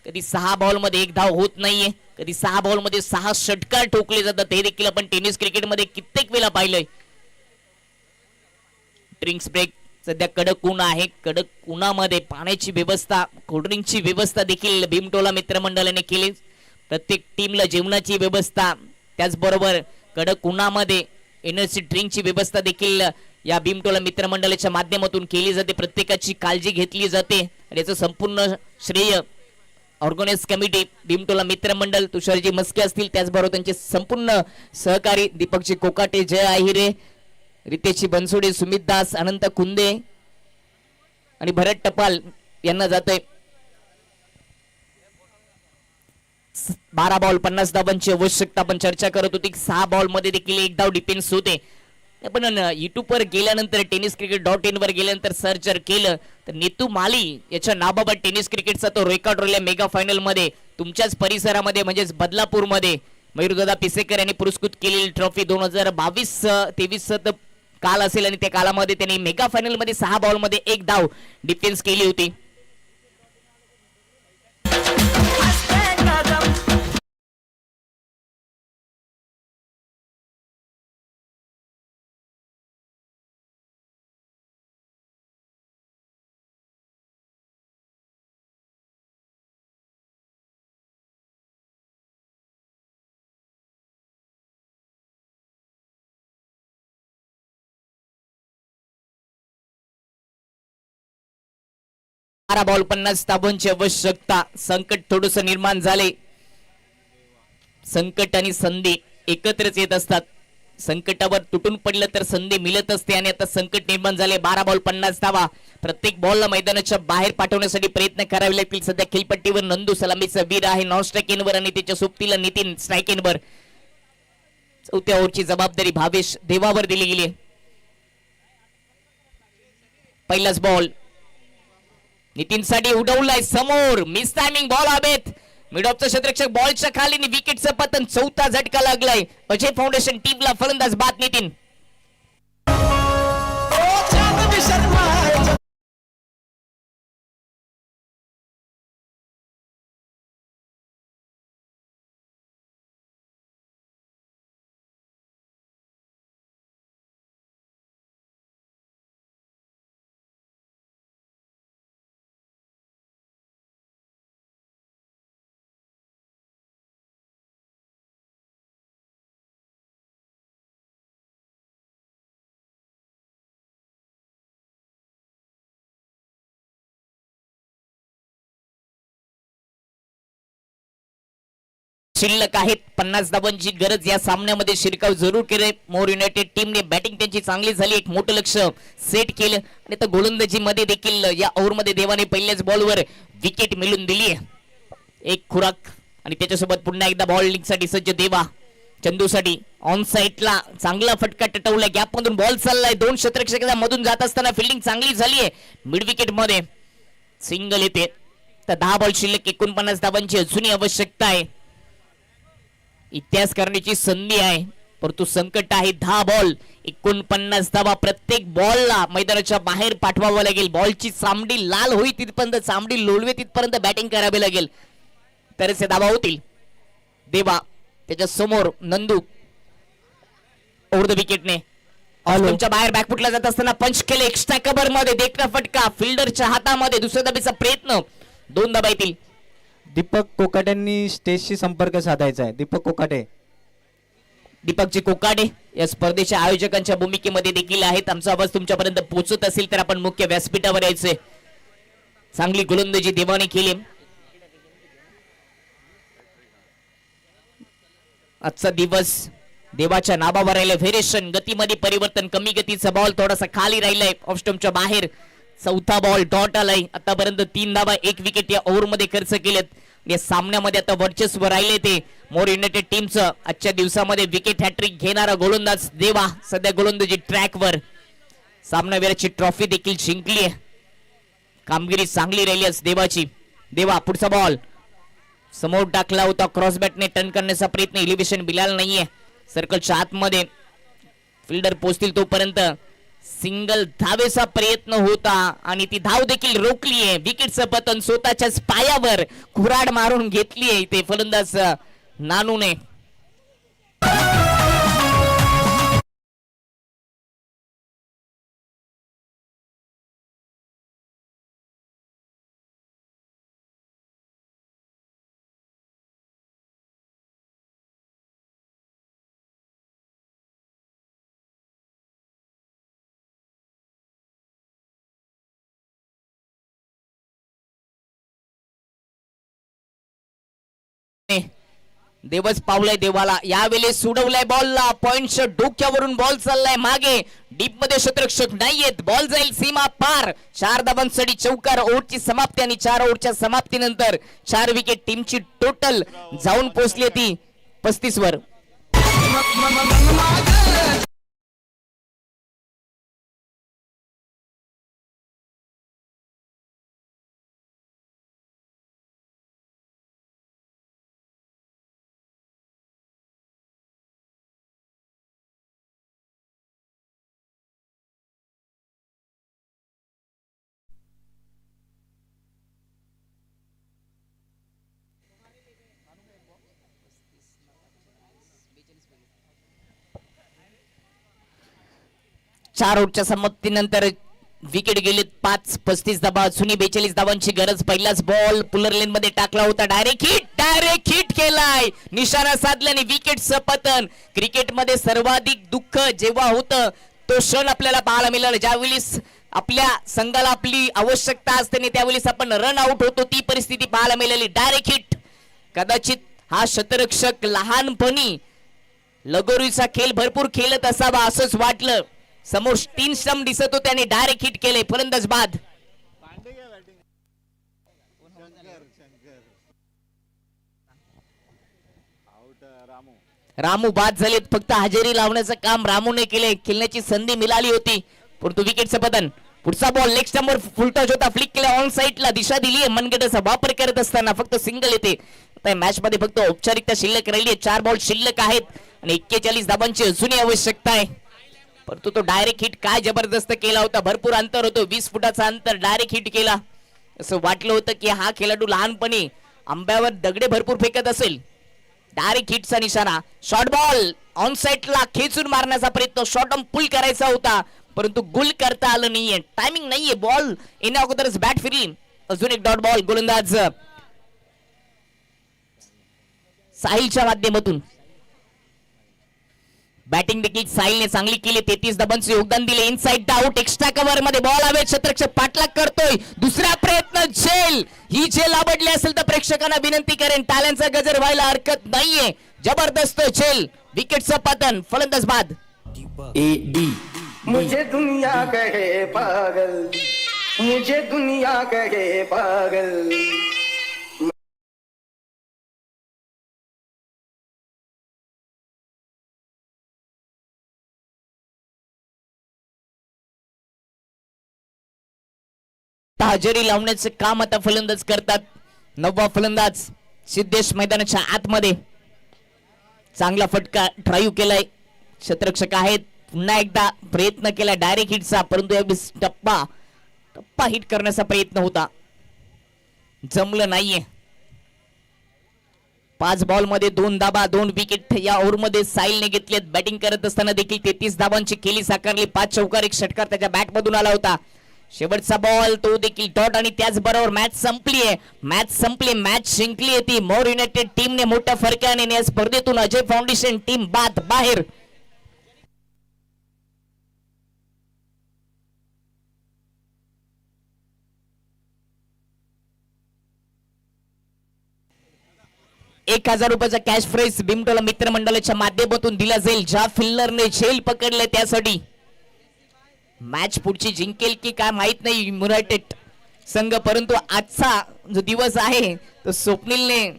कधी 6 बॉल मध्ये 1 धाव होत नाहीये, कधी 6 बॉल मध्ये 6 षटकार ठोकले जातात. हे देखील आपण टेनिस क्रिकेटमध्ये कित्येक वेळा पाहिलंय. Drinks break. सध्या कडक ऊन आहे. कडक उन्हामध्ये पाण्याची व्यवस्था, कोल्ड्रिंकची व्यवस्था देखील भीमटोला मित्रमंडळाने केली. प्रत्येक टीमला जेवणाची व्यवस्था, त्याचबरोबर कडक उन्हामध्ये एनर्जी ड्रिंकची व्यवस्था देखील या भीमटोला मित्रमंडळाच्या माध्यमातून केली जाते. प्रत्येकाची काळजी घेतली जाते आणि याचं संपूर्ण श्रेय ऑर्गनाइज कमिटी, भीमटोला मित्रमंडळ, तुषारजी मस्के असतील, त्याचबरोबर त्यांचे संपूर्ण सहकारी दीपकजी कोकाटे, जय आहिरे, रितेशजी बनसोडे, सुमित दास, अनंत कुंदे आणि भरत टपाल यांना जाते. 12 बॉल 50 धावांची आवश्यकता आपण चर्चा करत होती. 6 बॉल मध्ये देखील 1 धाव डिफेन्स होते. पण युट्यूब वर गेल्यानंतर tenniscricket.in वर गेल्यानंतर सर्च जर केलं तर नेतू माली याच्या नावाबाबत टेनिस क्रिकेटचा तो रेकॉर्ड रोल मेगा फायनल मध्ये तुमच्याच परिसरामध्ये म्हणजेच बदलापूर मध्ये मयूरदादा पिसेकर यांनी पुरस्कृत केलेली ट्रॉफी 2022-23 काल असेल आणि त्या कालामध्ये त्यांनी मेगा फायनल मध्ये 6 बॉल मध्ये 1 धाव डिफेन्स केली होती. 12 बॉल 50 धावांची आवश्यकता. संकट थोडस निर्माण झाले. संकट आणि संधी एकत्रच येत असतात. संकटावर तुटून पडलं तर संधी मिळत असते आणि आता संकट निर्माण झाले. 12 बॉल 50 धावा. प्रत्येक बॉलला मैदानाच्या बाहेर पाठवण्यासाठी प्रयत्न करावे लागतील. सध्या खेळपट्टीवर नंदू सलामीचा वीर आहे नॉन स्ट्राईक इनवर आणि त्याच्या सोबतीला नितीन स्ट्राईक इनवर. चौथ्या ओव्हरची जबाबदारी भावेश देवावर दिली गेली. पहिलाच बॉल नितीन साठी उडवलाय समोर. मिस टायमिंग बॉल हवेत. मिड ऑफचा क्षेत्ररक्षक बॉलच्या खाली विकेटचं पतन. चौथा झटका लागलाय अजय फाउंडेशन टीमला. फलंदाज बाद नितीन. शिल्लक आहेत 50 धावांची गरज. या सामन्यामध्ये शिरकाव जरूर केले. मोर युनायटेड टीमने बॅटिंग त्यांची चांगली झाली. एक मोठं लक्ष सेट केलं आणि आता गोलंदाजी मध्ये देखील या ओव्हर मध्ये देवाने पहिल्याच बॉलवर विकेट मिळवून दिली. एक खुराक आणि त्याच्यासोबत पुन्हा एकदा बॉलिंग साठी सज्ज देवा. चंदूसाठी ऑन साइडला चांगला फटका टटवला. गॅप मधून बॉल चाललाय. 2 क्षेत्ररक्षकांच्या मधून जात असताना फिल्डिंग चांगली झाली आहे. मिड विकेट मध्ये सिंगल येते. तर 10 बॉल शिल्लक. 49 धावांची अजूनही आवश्यकता आहे. इतिहास करण्याची संधी आहे परंतु संकट आहे. 10 बॉल 49 धावा. प्रत्येक बॉलला मैदानाच्या बाहेर पाठवावं लागेल. बॉलची चामडी लाल होई तिथपर्यंत, चामडी लोळवे तिथपर्यंत बॅटिंग करावी लागेल तरच हे धावा होतील. देवा त्याच्या समोर नंदू ओव्हर द विकेटने तुमच्या बाहेर बॅकफुटला जात असताना पंच केले. एक्स्ट्रा कव्हर मध्ये देखणा फटका. फिल्डरच्या हातामध्ये. दुसऱ्या धाबीचा प्रयत्न. 2 धाबा येतील. दीपक कोकाटेंनी स्टेजशी संपर्क साधायचा आहे. दीपक कोकाटे. दीपकजी कोकाडे या स्पर्धेच्या आयोजकांच्या भूमिकेमध्ये देखील आहेत. आमचा आवाज तुमच्यापर्यंत पोहोचत असेल तर आपण मुख्य व्यासपीठावर यायचे. चांगली गोलंदाजी देवाने केली. आजचा दिवस देवाच्या नावावर राहिला. व्हेरिएशन गतीमध्ये परिवर्तन. कमी गतीचा बॉल थोडासा खाली राहिलाय ऑफ स्टंपच्या बाहेर. चौथा बॉल डॉट आलाय. आतापर्यंत 3 धावा 1 विकेट या ओव्हर मध्ये खर्च केलेत. या सामन्यामध्ये आता वर्चस्व राहिले ते मोर युनायटेड टीमचं. आजच्या दिवसामध्ये विकेट हॅट्रिक घेणारा गोलंदाज देवा सध्या गोलंदाजी ट्रॅकवर. सामनावीराची ट्रॉफी देखील जिंकली आहे. कामगिरी चांगली राहिली आहे देवाची. देवा पुढचा बॉल समोर टाकला होता. क्रॉस बॅटने टर्न करण्याचा प्रयत्न. इलिव्हेशन बिलाल नाहीये. सर्कलच्या आतमध्ये फिल्डर पोहोचतील तोपर्यंत सिंगल धावेचा प्रयत्न होता आणि ती धाव देखील रोखली आहे. विकेटचं पतन स्वतःच्याच पायावर कुऱ्हाड मारून घेतली आहे ते फलंदाज नानूने. देवच पावलाय देवाला. यावेळी सोडवलाय बॉलला. पॉइंटच्या डोक्यावरून बॉल चाललाय मागे. डीप मध्ये क्षेत्ररक्षक नाहीयेत. बॉल जाईल सीमा पार. 4 धावांसाठी चौकार. ओव्हरची समाप्ती आणि 4 ओव्हरच्या समाप्तीनंतर 4 विकेट टीमची टोटल जाऊन पोहोचली ती 35 वर. चार ओव्हरच्या समाप्तीनंतर विकेट गेले 5. 35 धावा अजूनही 42 धावांची गरज. पहिलाच बॉल पुलर लेन मध्ये टाकला होता. डायरेक्ट हिट केलाय. निशाणा साधल्याने विकेटचं पतन. क्रिकेटमध्ये सर्वाधिक दुःख जेव्हा होतं तो क्षण आपल्याला पाहायला मिळाला ज्यावेळी आपल्या संघाला आपली आवश्यकता असते आणि त्यावेळेस आपण रन आउट होतो, ती परिस्थिती पाहायला मिळाली. Direct hit. कदाचित हा शतरक्षक लहानपणी लगोरीचा खेळ भरपूर खेळत असावा असंच वाटलं. समोर 3 स्टंप दिसत होते आणि डायरेक्ट हिट केले. फलंदाज बाद. रामू बाद झालेत. फक्त हजेरी लावण्याचं काम रामूने केले. खेळण्याची संधी मिळाली होती परंतु विकेटचं पतन. पुढचा बॉल लेग स्टंपवर फुलटच होता. फ्लिक केला ऑन साइडला. दिशा दिली. मनगटाचा वापर करत असताना फक्त सिंगल येते. आता मॅच मध्ये फक्त औपचारिकता शिल्लक राहिली. 4 बॉल शिल्लक आहेत आणि 41 धाबांची अजूनही आवश्यकता आहे. परंतु तो डायरेक्ट हिट काय जबरदस्त केला होता. भरपूर अंतर होतो. 20 फुटाचा अंतर. डायरेक्ट हिट केला. असं वाटलं होतं की हा खेळाडू लहानपणी आंब्यावर दगडे भरपूर फेकत असेल. डायरेक्ट हिटचा निशाणा. शॉर्ट बॉल ऑन साइडला खेचून मारण्याचा प्रयत्न. शॉर्ट ऑन पुल करायचा होता परंतु गुल करता आलं नाहीये. टायमिंग नाहीये. बॉल येण्या अगोदरच बॅट फिरली. अजून एक डॉट बॉल. गोलंदाज साहिलच्या माध्यमातून. बॅटिंग देखील साहिलने चांगली केली. 33 धाबांचे योगदान दिले. Inside out. एक्स्ट्रा कव्हर मध्ये बॉल हवे. शतरक्षक पाठलाग करतोय. दुसरा प्रयत्न. झेल. ही झेल आवडली असेल तर प्रेक्षकांना विनंती करेन टाळ्यांचा गजर व्हायला हरकत नाहीये. जबरदस्त झेल. विकेटचं पतन. फलंदाज बाद. मुझे दुनिया कहे पागल, मुझे दुनिया कहे पागल. हजेरी लावण्याचं काम आता फलंदाज करतात. 9वा फलंदाज सिद्धेश मैदानाच्या आतमध्ये. चांगला फटका ड्राईव्ह केलाय. शतरक्षक आहेत. पुन्हा एकदा प्रयत्न केला डायरेक्ट हिटचा परंतु यावेळेस टप्पा हिट करण्याचा प्रयत्न होता. जमलं नाहीये. 5 बॉल मध्ये 2 धाबा 2 विकेट या ओव्हर मध्ये साहिलने घेतलेत. बॅटिंग करत असताना देखील 33 धाबांची केली साकारली. 5 चौकार 1 षटकार त्याच्या बॅट मधून आला होता. शेवटचा बॉल तो देखील डॉट आणि त्याचबरोबर मॅच संपली आहे. मॅच जिंकली आहे ती मोर युनायटेड टीमने मोठ्या फरकाने. या स्पर्धेतून अजय फाउंडेशन टीम बाद बाहेर. ₹1000 कॅश प्राइज बिमटोला मित्रमंडळाच्या माध्यमातून दिला जाईल. ज्या फिल्डरने झेल पकडले त्यासाठी. मॅच पुढची जिंकेल की काय माहित नाही युनायटेड संघ परंतु आजचा जो दिवस आहे तो स्वप्नीलने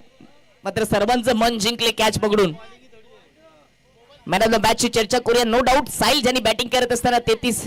मात्र सर्वांचं मन जिंकले कॅच पकडून. मॅन ऑफ द मॅच ची चर्चा करूया. नो डाऊट साहिल ज्यांनी बॅटिंग करत असताना 33